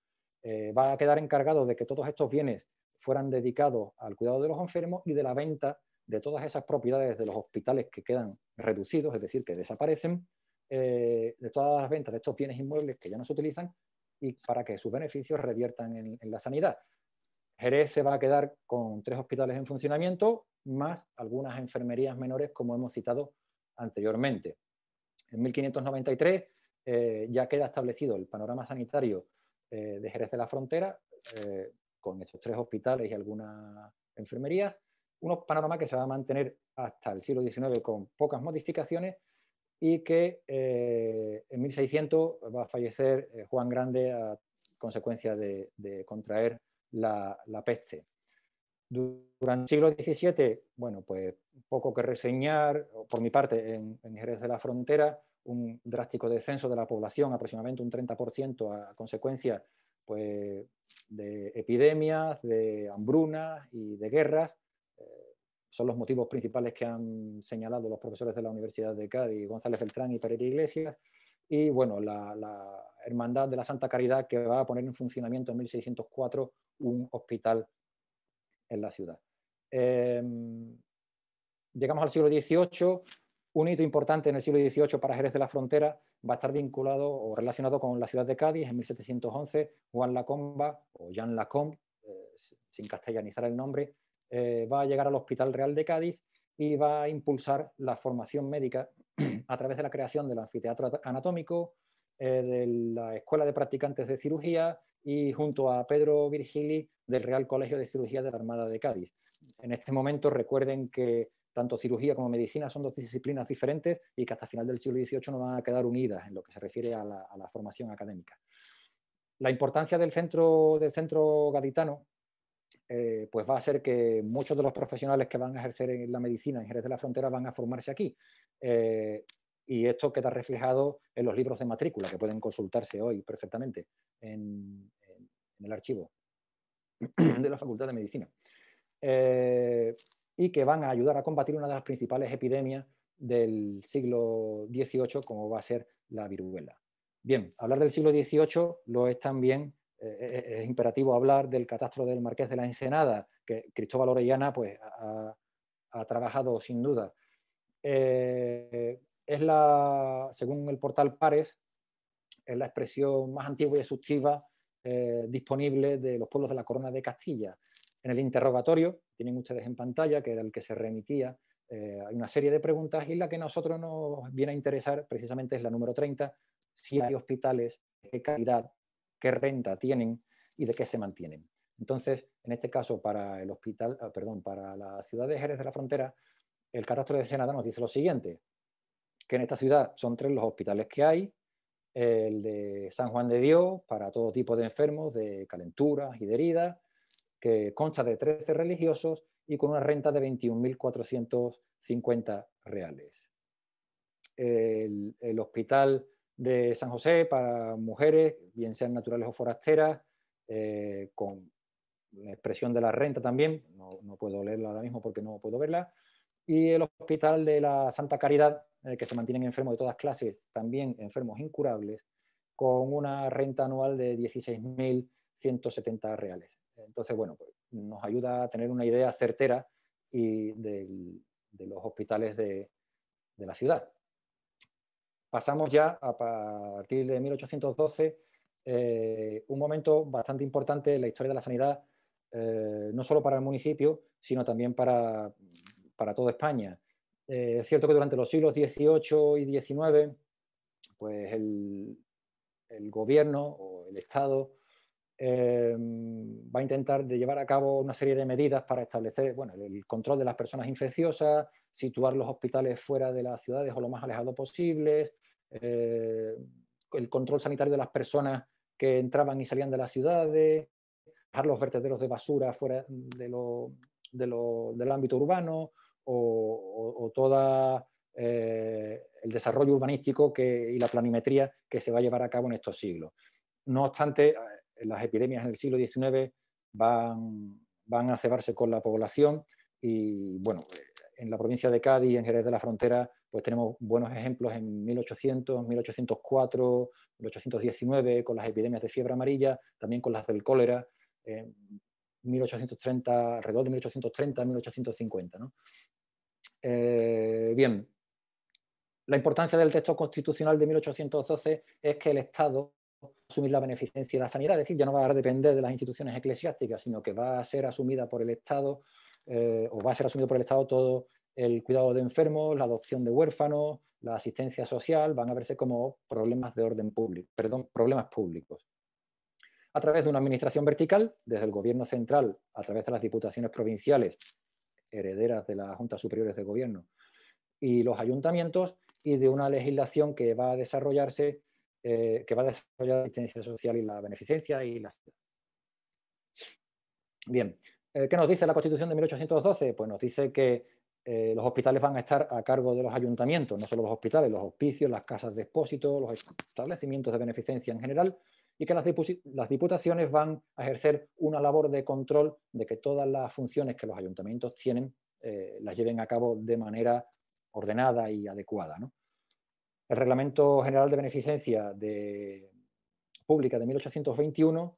va a quedar encargado de que todos estos bienes fueran dedicados al cuidado de los enfermos y de la venta de todas esas propiedades de los hospitales que quedan reducidos, es decir, que desaparecen, de todas las ventas de estos bienes inmuebles que ya no se utilizan y para que sus beneficios reviertan en la sanidad. Jerez se va a quedar con 3 hospitales en funcionamiento, más algunas enfermerías menores, como hemos citado anteriormente. En 1593 ya queda establecido el panorama sanitario de Jerez de la Frontera, con estos 3 hospitales y algunas enfermerías, un panorama que se va a mantener hasta el siglo XIX con pocas modificaciones y que en 1600 va a fallecer Juan Grande a consecuencia de contraer la peste. Durante el siglo XVII, bueno, pues poco que reseñar, por mi parte, en Jerez de la Frontera, un drástico descenso de la población, aproximadamente un 30% a consecuencia pues, de epidemias, de hambrunas y de guerras. Son los motivos principales que han señalado los profesores de la Universidad de Cádiz, González Beltrán y Pereira Iglesias. Y bueno, la Hermandad de la Santa Caridad, que va a poner en funcionamiento en 1604 un hospital en la ciudad. Llegamos al siglo XVIII. Un hito importante en el siglo XVIII para Jerez de la Frontera va a estar vinculado o relacionado con la ciudad de Cádiz. En 1711, Juan Lacomba, o Jean Lacombe, sin castellanizar el nombre, va a llegar al Hospital Real de Cádiz y va a impulsar la formación médica a través de la creación del anfiteatro anatómico, de la Escuela de Practicantes de Cirugía y junto a Pedro Virgili del Real Colegio de Cirugía de la Armada de Cádiz. En este momento recuerden que tanto cirugía como medicina son 2 disciplinas diferentes y que hasta final del siglo XVIII no van a quedar unidas en lo que se refiere a la formación académica. La importancia del centro gaditano pues va a ser que muchos de los profesionales que van a ejercer en la medicina en Jerez de la Frontera van a formarse aquí. Y esto queda reflejado en los libros de matrícula, que pueden consultarse hoy perfectamente en el archivo de la Facultad de Medicina. y que van a ayudar a combatir una de las principales epidemias del siglo XVIII, como va a ser la viruela. Bien, hablar del siglo XVIII lo es también, es imperativo hablar del catastro del Marqués de la Ensenada, que Cristóbal Orellana pues, ha trabajado sin duda. Es según el portal Pares, es la expresión más antigua y exhaustiva disponible de los pueblos de la Corona de Castilla. En el interrogatorio, tienen ustedes en pantalla, que era el que se remitía, hay una serie de preguntas y la que a nosotros nos viene a interesar precisamente es la número 30, si hay hospitales, qué calidad, qué renta tienen y de qué se mantienen. Entonces, en este caso, para el hospital, para la ciudad de Jerez de la Frontera, el catastro de Ensenada nos dice lo siguiente, que en esta ciudad son 3 los hospitales que hay, el de San Juan de Dios para todo tipo de enfermos, de calenturas y de heridas, que consta de 13 religiosos y con una renta de 21.450 reales. El hospital de San José para mujeres, bien sean naturales o forasteras, con la expresión de la renta también, no puedo leerla ahora mismo porque no puedo verla, y el hospital de la Santa Caridad, que se mantienen enfermos de todas clases, también enfermos incurables, con una renta anual de 16.170 reales. Entonces, bueno, pues nos ayuda a tener una idea certera de los hospitales de la ciudad. Pasamos ya a partir de 1812, un momento bastante importante en la historia de la sanidad, no solo para el municipio, sino también para toda España. Es cierto que durante los siglos XVIII y XIX, pues el gobierno o el Estado va a intentar de llevar a cabo una serie de medidas para establecer el control de las personas infecciosas, situar los hospitales fuera de las ciudades o lo más alejados posibles, el control sanitario de las personas que entraban y salían de las ciudades, dejar los vertederos de basura fuera del ámbito urbano o todo el desarrollo urbanístico y la planimetría que se va a llevar a cabo en estos siglos. No obstante, las epidemias en el siglo XIX van a cebarse con la población y, bueno, en la provincia de Cádiz y en Jerez de la Frontera, pues tenemos buenos ejemplos en 1800, 1804, 1819, con las epidemias de fiebre amarilla, también con las del cólera, 1830, alrededor de 1830, 1850, ¿no? Bien, la importancia del texto constitucional de 1812 es que el Estado asumir la beneficencia de la sanidad, es decir, ya no va a depender de las instituciones eclesiásticas, sino que va a ser asumida por el Estado, o va a ser asumido por el Estado todo el cuidado de enfermos, la adopción de huérfanos, la asistencia social, van a verse como problemas de orden público, problemas públicos. A través de una administración vertical, desde el gobierno central, a través de las diputaciones provinciales, herederas de las juntas superiores de gobierno, y los ayuntamientos, y de una legislación que va a desarrollarse la asistencia social y la beneficencia y la salud. Bien, ¿qué nos dice la Constitución de 1812? Pues nos dice que los hospitales van a estar a cargo de los ayuntamientos, no solo los hospitales, los hospicios, las casas de expósito, los establecimientos de beneficencia en general, y que las diputaciones van a ejercer una labor de control de que todas las funciones que los ayuntamientos tienen las lleven a cabo de manera ordenada y adecuada, ¿no? El Reglamento General de Beneficencia Pública de 1821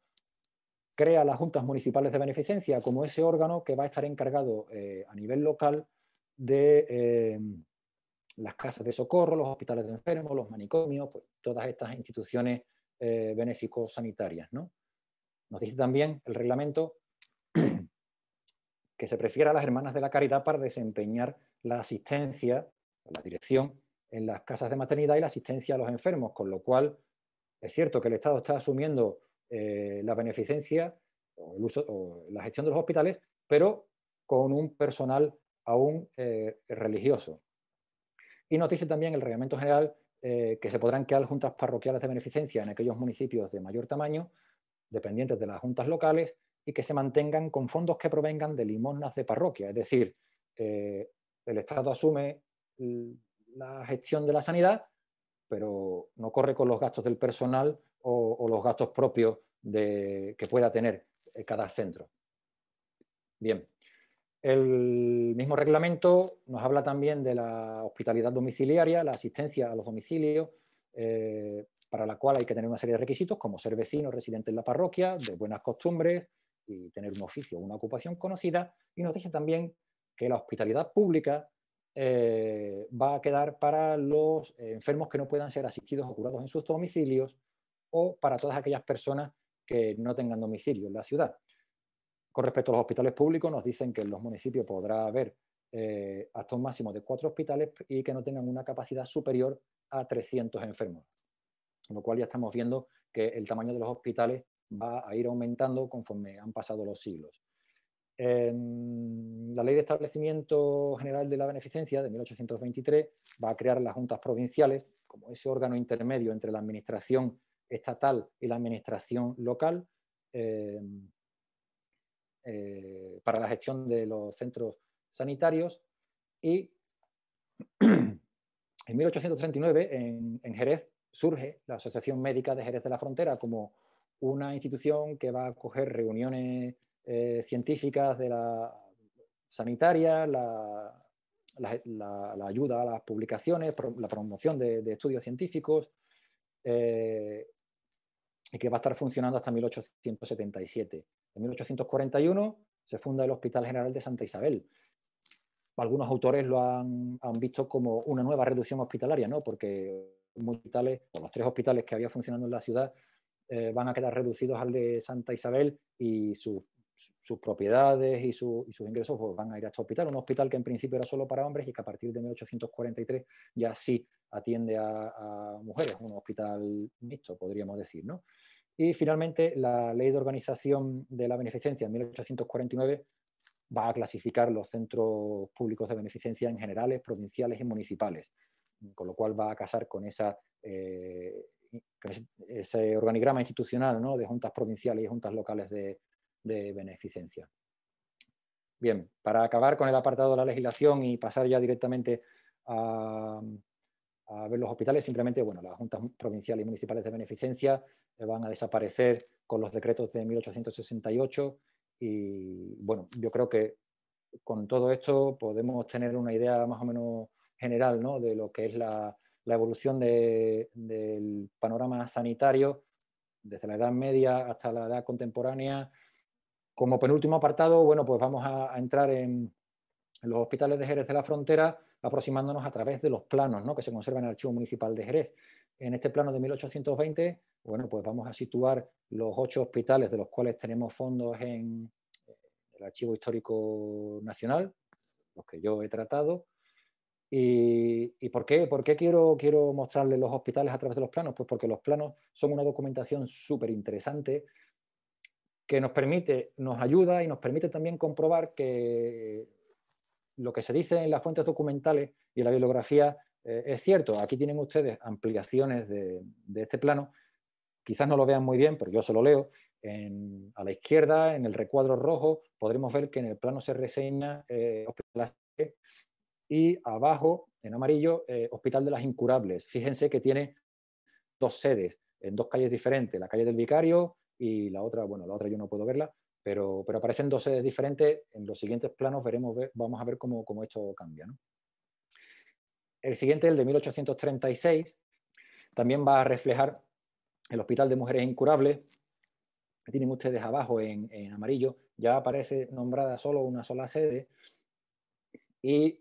crea las juntas municipales de beneficencia como ese órgano que va a estar encargado a nivel local de las casas de socorro, los hospitales de enfermos, los manicomios, pues, todas estas instituciones benéfico-sanitarias, ¿no? Nos dice también el reglamento que se prefiera a las hermanas de la caridad para desempeñar la asistencia, la dirección en las casas de maternidad y la asistencia a los enfermos, con lo cual es cierto que el Estado está asumiendo la beneficencia o el uso o la gestión de los hospitales, pero con un personal aún religioso. Y nos dice también el Reglamento General que se podrán crear juntas parroquiales de beneficencia en aquellos municipios de mayor tamaño, dependientes de las juntas locales, y que se mantengan con fondos que provengan de limosnas de parroquia. Es decir, el Estado asume la gestión de la sanidad, pero no corre con los gastos del personal o los gastos propios que pueda tener cada centro. Bien, El mismo reglamento nos habla también de la hospitalidad domiciliaria, la asistencia a los domicilios, para la cual hay que tener una serie de requisitos, como ser vecino, residente en la parroquia, de buenas costumbres y tener un oficio o una ocupación conocida. Y nos dice también que la hospitalidad pública va a quedar para los enfermos que no puedan ser asistidos o curados en sus domicilios, o para todas aquellas personas que no tengan domicilio en la ciudad. Con respecto a los hospitales públicos, nos dicen que en los municipios podrá haber hasta un máximo de 4 hospitales y que no tengan una capacidad superior a 300 enfermos. Con lo cual ya estamos viendo que el tamaño de los hospitales va a ir aumentando conforme han pasado los siglos. La Ley de Establecimiento General de la Beneficencia de 1823 va a crear las juntas provinciales como ese órgano intermedio entre la administración estatal y la administración local, para la gestión de los centros sanitarios. Y en 1839 en Jerez surge la Asociación Médica de Jerez de la Frontera como una institución que va a acoger reuniones científicas de la sanitaria, la ayuda a las publicaciones, la promoción de estudios científicos, y que va a estar funcionando hasta 1877. En 1841 se funda el Hospital General de Santa Isabel. Algunos autores lo han visto como una nueva reducción hospitalaria, ¿no? Porque los 3 hospitales que había funcionando en la ciudad van a quedar reducidos al de Santa Isabel, y sus propiedades y sus ingresos pues, van a ir a este hospital. Un hospital que en principio era solo para hombres y que a partir de 1843 ya sí atiende a mujeres, un hospital mixto, podríamos decir, ¿no? Y finalmente la Ley de Organización de la Beneficencia en 1849 va a clasificar los centros públicos de beneficencia en generales, provinciales y municipales, con lo cual va a casar con ese organigrama institucional, ¿no? De juntas provinciales y juntas locales de beneficencia. Bien, para acabar con el apartado de la legislación y pasar ya directamente a ver los hospitales, simplemente, bueno, las juntas provinciales y municipales de beneficencia van a desaparecer con los decretos de 1868, y bueno, yo creo que con todo esto podemos tener una idea más o menos general, ¿no? De lo que es la evolución del panorama sanitario desde la Edad Media hasta la Edad Contemporánea. Como penúltimo apartado, bueno, pues vamos a entrar en los hospitales de Jerez de la Frontera, aproximándonos a través de los planos, ¿no? Que se conservan en el Archivo Municipal de Jerez. En este plano de 1820, bueno, pues vamos a situar los 8 hospitales de los cuales tenemos fondos en el Archivo Histórico Nacional, los que yo he tratado. ¿Y por qué? ¿Por qué quiero mostrarles los hospitales a través de los planos? Pues porque los planos son una documentación súper interesante que nos ayuda y nos permite también comprobar que lo que se dice en las fuentes documentales y en la bibliografía es cierto. Aquí tienen ustedes ampliaciones de este plano. Quizás no lo vean muy bien, pero yo se lo leo. A la izquierda, en el recuadro rojo, podremos ver que en el plano se reseña Hospital y abajo, en amarillo, Hospital de las Incurables. Fíjense que tiene 2 sedes en 2 calles diferentes, la calle del Vicario y la otra, bueno, la otra yo no puedo verla, pero aparecen 2 sedes diferentes. En los siguientes planos vamos a ver cómo esto cambia, ¿no? El siguiente, el de 1836, también va a reflejar el Hospital de Mujeres Incurables, que tienen ustedes abajo en amarillo. Ya aparece nombrada solo una sola sede, y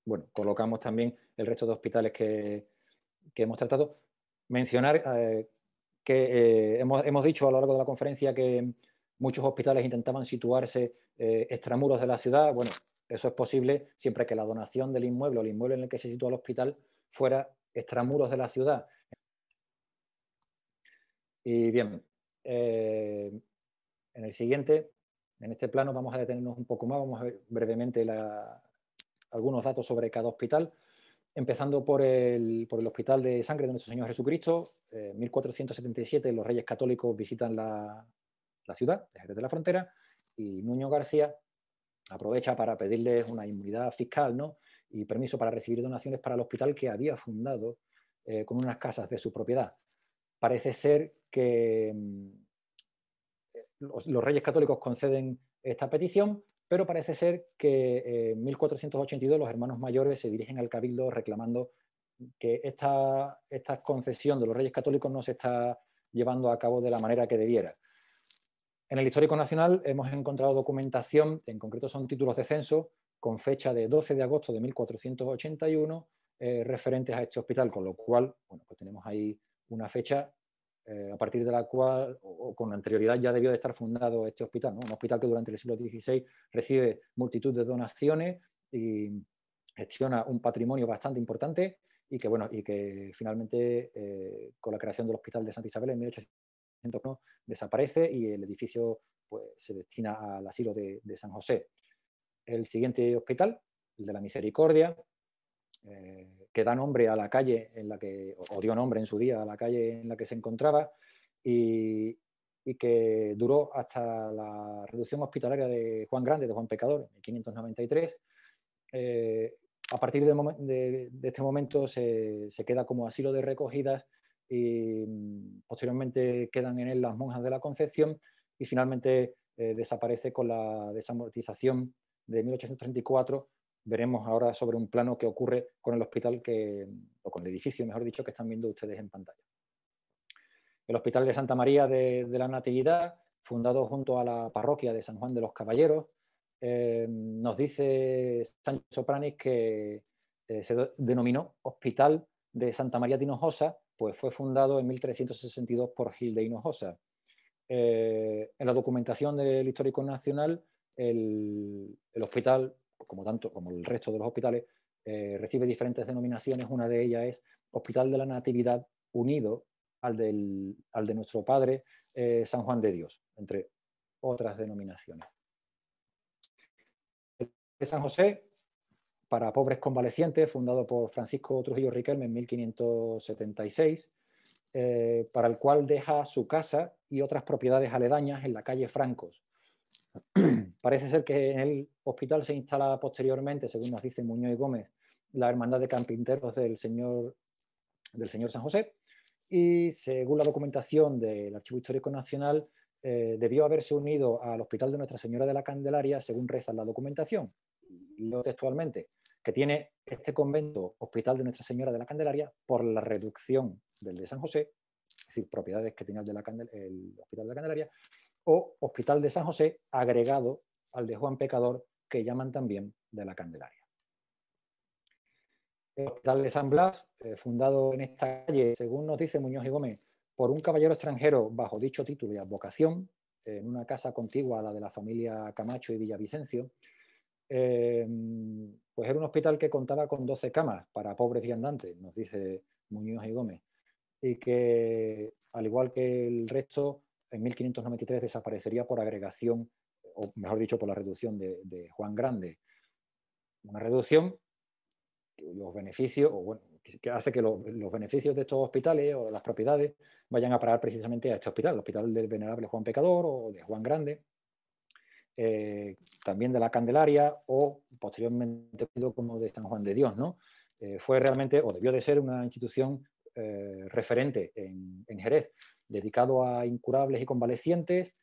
bueno, colocamos también el resto de hospitales que hemos tratado. Mencionar que hemos dicho a lo largo de la conferencia que muchos hospitales intentaban situarse extramuros de la ciudad. Bueno, eso es posible siempre que la donación del inmueble o el inmueble en el que se sitúa el hospital fuera extramuros de la ciudad. Y bien, en el siguiente, en este plano, vamos a detenernos un poco más, vamos a ver brevemente algunos datos sobre cada hospital. Empezando por el Hospital de Sangre de Nuestro Señor Jesucristo. 1477 los Reyes Católicos visitan la ciudad de Jerez de la Frontera, y Nuño García aprovecha para pedirles una inmunidad fiscal, ¿no? Y permiso para recibir donaciones para el hospital que había fundado con unas casas de su propiedad. Parece ser que los Reyes Católicos conceden esta petición, pero parece ser que en 1482 los hermanos mayores se dirigen al Cabildo reclamando que esta concesión de los Reyes Católicos no se está llevando a cabo de la manera que debiera. En el Histórico Nacional hemos encontrado documentación, en concreto son títulos de censo, con fecha de 12 de agosto de 1481, referentes a este hospital, con lo cual, bueno, pues tenemos ahí una fecha a partir de la cual, o con anterioridad, ya debió de estar fundado este hospital, ¿no? Un hospital que durante el siglo XVI recibe multitud de donaciones y gestiona un patrimonio bastante importante y que, bueno, y que finalmente, con la creación del Hospital de Santa Isabel en 1801, desaparece y el edificio, pues, se destina al asilo de San José. El siguiente hospital, el de la Misericordia, que da nombre a la calle en la que, o dio nombre en su día a la calle en la que se encontraba, y que duró hasta la reducción hospitalaria de Juan Grande, de Juan Pecador, en 1593. A partir de este momento se queda como asilo de recogidas y posteriormente quedan en él las monjas de la Concepción y finalmente desaparece con la desamortización de 1834. Veremos ahora sobre un plano que ocurre con el hospital, o con el edificio, mejor dicho, que están viendo ustedes en pantalla. El Hospital de Santa María de la Natividad, fundado junto a la parroquia de San Juan de los Caballeros, nos dice Sancho Sopranis que se denominó Hospital de Santa María de Hinojosa, pues fue fundado en 1362 por Gil de Hinojosa. En la documentación del Histórico Nacional, el hospital, como el resto de los hospitales, recibe diferentes denominaciones. Una de ellas es Hospital de la Natividad unido al de nuestro Padre San Juan de Dios, entre otras denominaciones. De San José, para pobres convalecientes, fundado por Francisco Trujillo Riquelme en 1576, para el cual deja su casa y otras propiedades aledañas en la calle Francos. Parece ser que en el hospital se instala posteriormente, según nos dice Muñoz y Gómez, la Hermandad de Carpinteros del Señor San José, y según la documentación del Archivo Histórico Nacional, debió haberse unido al Hospital de Nuestra Señora de la Candelaria, según reza la documentación, leo textualmente, que tiene este convento Hospital de Nuestra Señora de la Candelaria por la reducción del de San José, es decir, propiedades que tenía el Hospital de la Candelaria, o Hospital de San José agregado al de Juan Pecador, que llaman también de la Candelaria. El Hospital de San Blas, fundado en esta calle, según nos dice Muñoz y Gómez, por un caballero extranjero bajo dicho título y advocación, en una casa contigua a la de la familia Camacho y Villavicencio, pues era un hospital que contaba con 12 camas para pobres viandantes, nos dice Muñoz y Gómez, y que, al igual que el resto, en 1593 desaparecería por agregación, o mejor dicho, por la reducción de Juan Grande. Una reducción los beneficios, o bueno, que hace que los beneficios de estos hospitales o las propiedades vayan a parar precisamente a este hospital, el Hospital del Venerable Juan Pecador o de Juan Grande, también de la Candelaria o posteriormente como de San Juan de Dios, ¿no? Fue realmente, o debió de ser, una institución referente en Jerez, dedicado a incurables y convalecientes.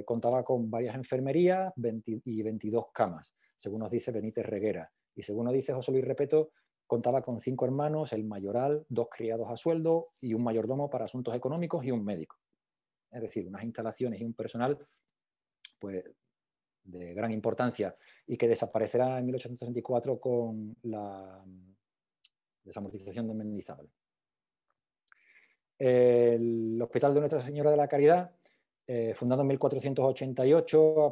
Contaba con varias enfermerías y 22 camas, según nos dice Benítez Reguera. Y según nos dice José Luis Repeto, contaba con 5 hermanos, el mayoral, 2 criados a sueldo y un mayordomo para asuntos económicos y un médico. Es decir, unas instalaciones y un personal, pues, de gran importancia, y que desaparecerá en 1864 con la desamortización de Mendizábal. El Hospital de Nuestra Señora de la Caridad, fundado en 1488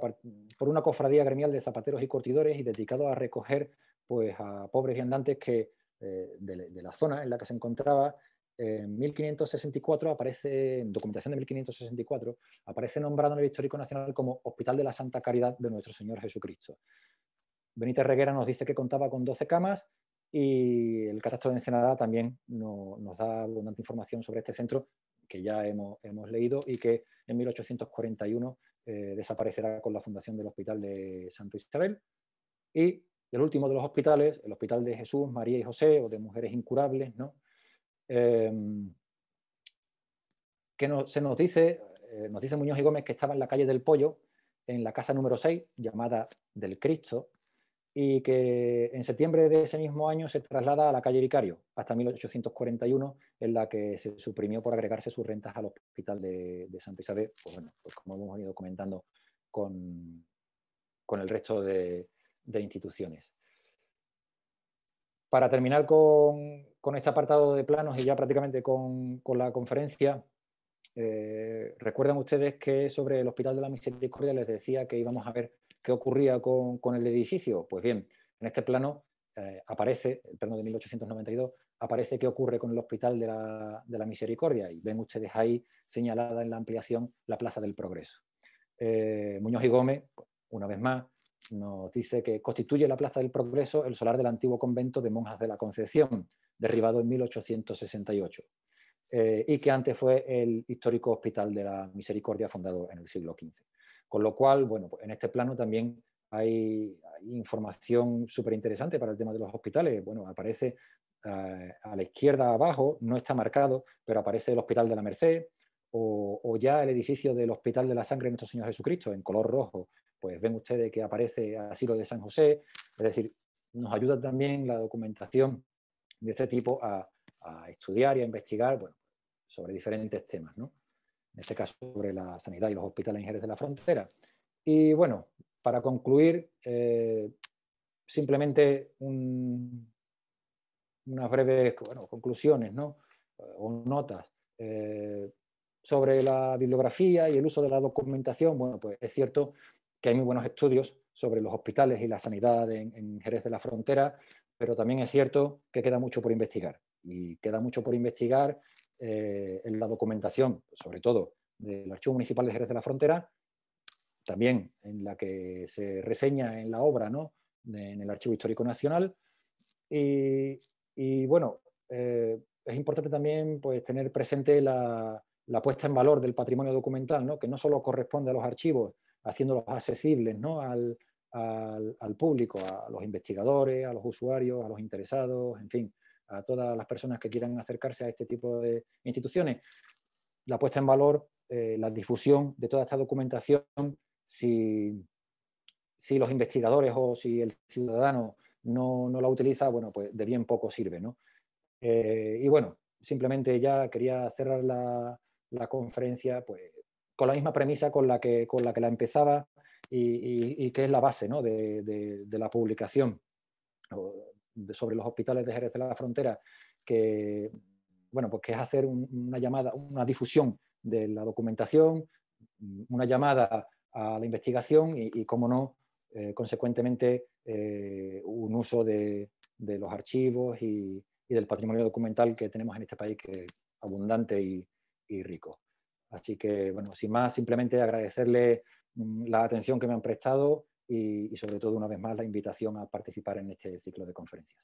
por una cofradía gremial de zapateros y curtidores y dedicado a recoger, pues, a pobres viandantes que, de la zona en la que se encontraba. En 1564 aparece, en documentación de 1564, aparece nombrado en el Histórico Nacional como Hospital de la Santa Caridad de Nuestro Señor Jesucristo. Benítez Reguera nos dice que contaba con 12 camas y el Catastro de Ensenada también nos da abundante información sobre este centro que ya hemos leído y que en 1841 desaparecerá con la fundación del Hospital de Santa Isabel. Y el último de los hospitales, el Hospital de Jesús, María y José, o de Mujeres Incurables, ¿no? Que se nos dice nos dice Muñoz y Gómez que estaba en la calle del Pollo, en la casa número 6, llamada del Cristo, y que en septiembre de ese mismo año se traslada a la calle Vicario, hasta 1841, en la que se suprimió por agregarse sus rentas al Hospital de Santa Isabel, pues bueno, pues como hemos ido comentando con el resto de instituciones. Para terminar con este apartado de planos y ya prácticamente con la conferencia, recuerdan ustedes que sobre el Hospital de la Misericordia les decía que íbamos a ver qué ocurría con el edificio. Pues bien, en este plano aparece, el plano de 1892, aparece qué ocurre con el Hospital de la Misericordia, y ven ustedes ahí señalada en la ampliación la Plaza del Progreso. Muñoz y Gómez, una vez más, nos dice que constituye la Plaza del Progreso el solar del antiguo convento de monjas de la Concepción, derribado en 1868, y que antes fue el histórico Hospital de la Misericordia, fundado en el siglo XV. Con lo cual, bueno, pues en este plano también hay información súper interesante para el tema de los hospitales. Bueno, aparece a la izquierda abajo, no está marcado, pero aparece el Hospital de la Merced, o ya el edificio del Hospital de la Sangre de Nuestro Señor Jesucristo, en color rojo. Pues ven ustedes que aparece Asilo de San José. Es decir, nos ayuda también la documentación de este tipo a estudiar y a investigar, bueno, sobre diferentes temas, ¿no? En este caso sobre la sanidad y los hospitales en Jerez de la Frontera. Y bueno, para concluir, simplemente unas breves, bueno, conclusiones, ¿no? O notas sobre la bibliografía y el uso de la documentación. Bueno, pues es cierto que hay muy buenos estudios sobre los hospitales y la sanidad en Jerez de la Frontera, pero también es cierto que queda mucho por investigar. Y queda mucho por investigar en la documentación, sobre todo del Archivo Municipal de Jerez de la Frontera, también en la que se reseña en la obra, ¿no? En el Archivo Histórico Nacional. Y bueno, es importante también, pues, tener presente la puesta en valor del patrimonio documental, ¿no? Que no solo corresponde a los archivos, haciéndolos accesibles, ¿no? al público, a los investigadores, a los usuarios, a los interesados, en fin, a todas las personas que quieran acercarse a este tipo de instituciones. La puesta en valor, la difusión de toda esta documentación, si los investigadores o si el ciudadano no la utiliza, bueno, pues de bien poco sirve, ¿no? Y bueno, simplemente ya quería cerrar la conferencia, pues, con la misma premisa con la que la empezaba, y que es la base, ¿no? de la publicación sobre los hospitales de Jerez de la Frontera, que, bueno, pues que es hacer una llamada, una difusión de la documentación, una llamada a la investigación y cómo no, consecuentemente, un uso de los archivos y del patrimonio documental que tenemos en este país, que es abundante y rico. Así que, bueno, sin más, simplemente agradecerle la atención que me han prestado y sobre todo, una vez más, la invitación a participar en este ciclo de conferencias.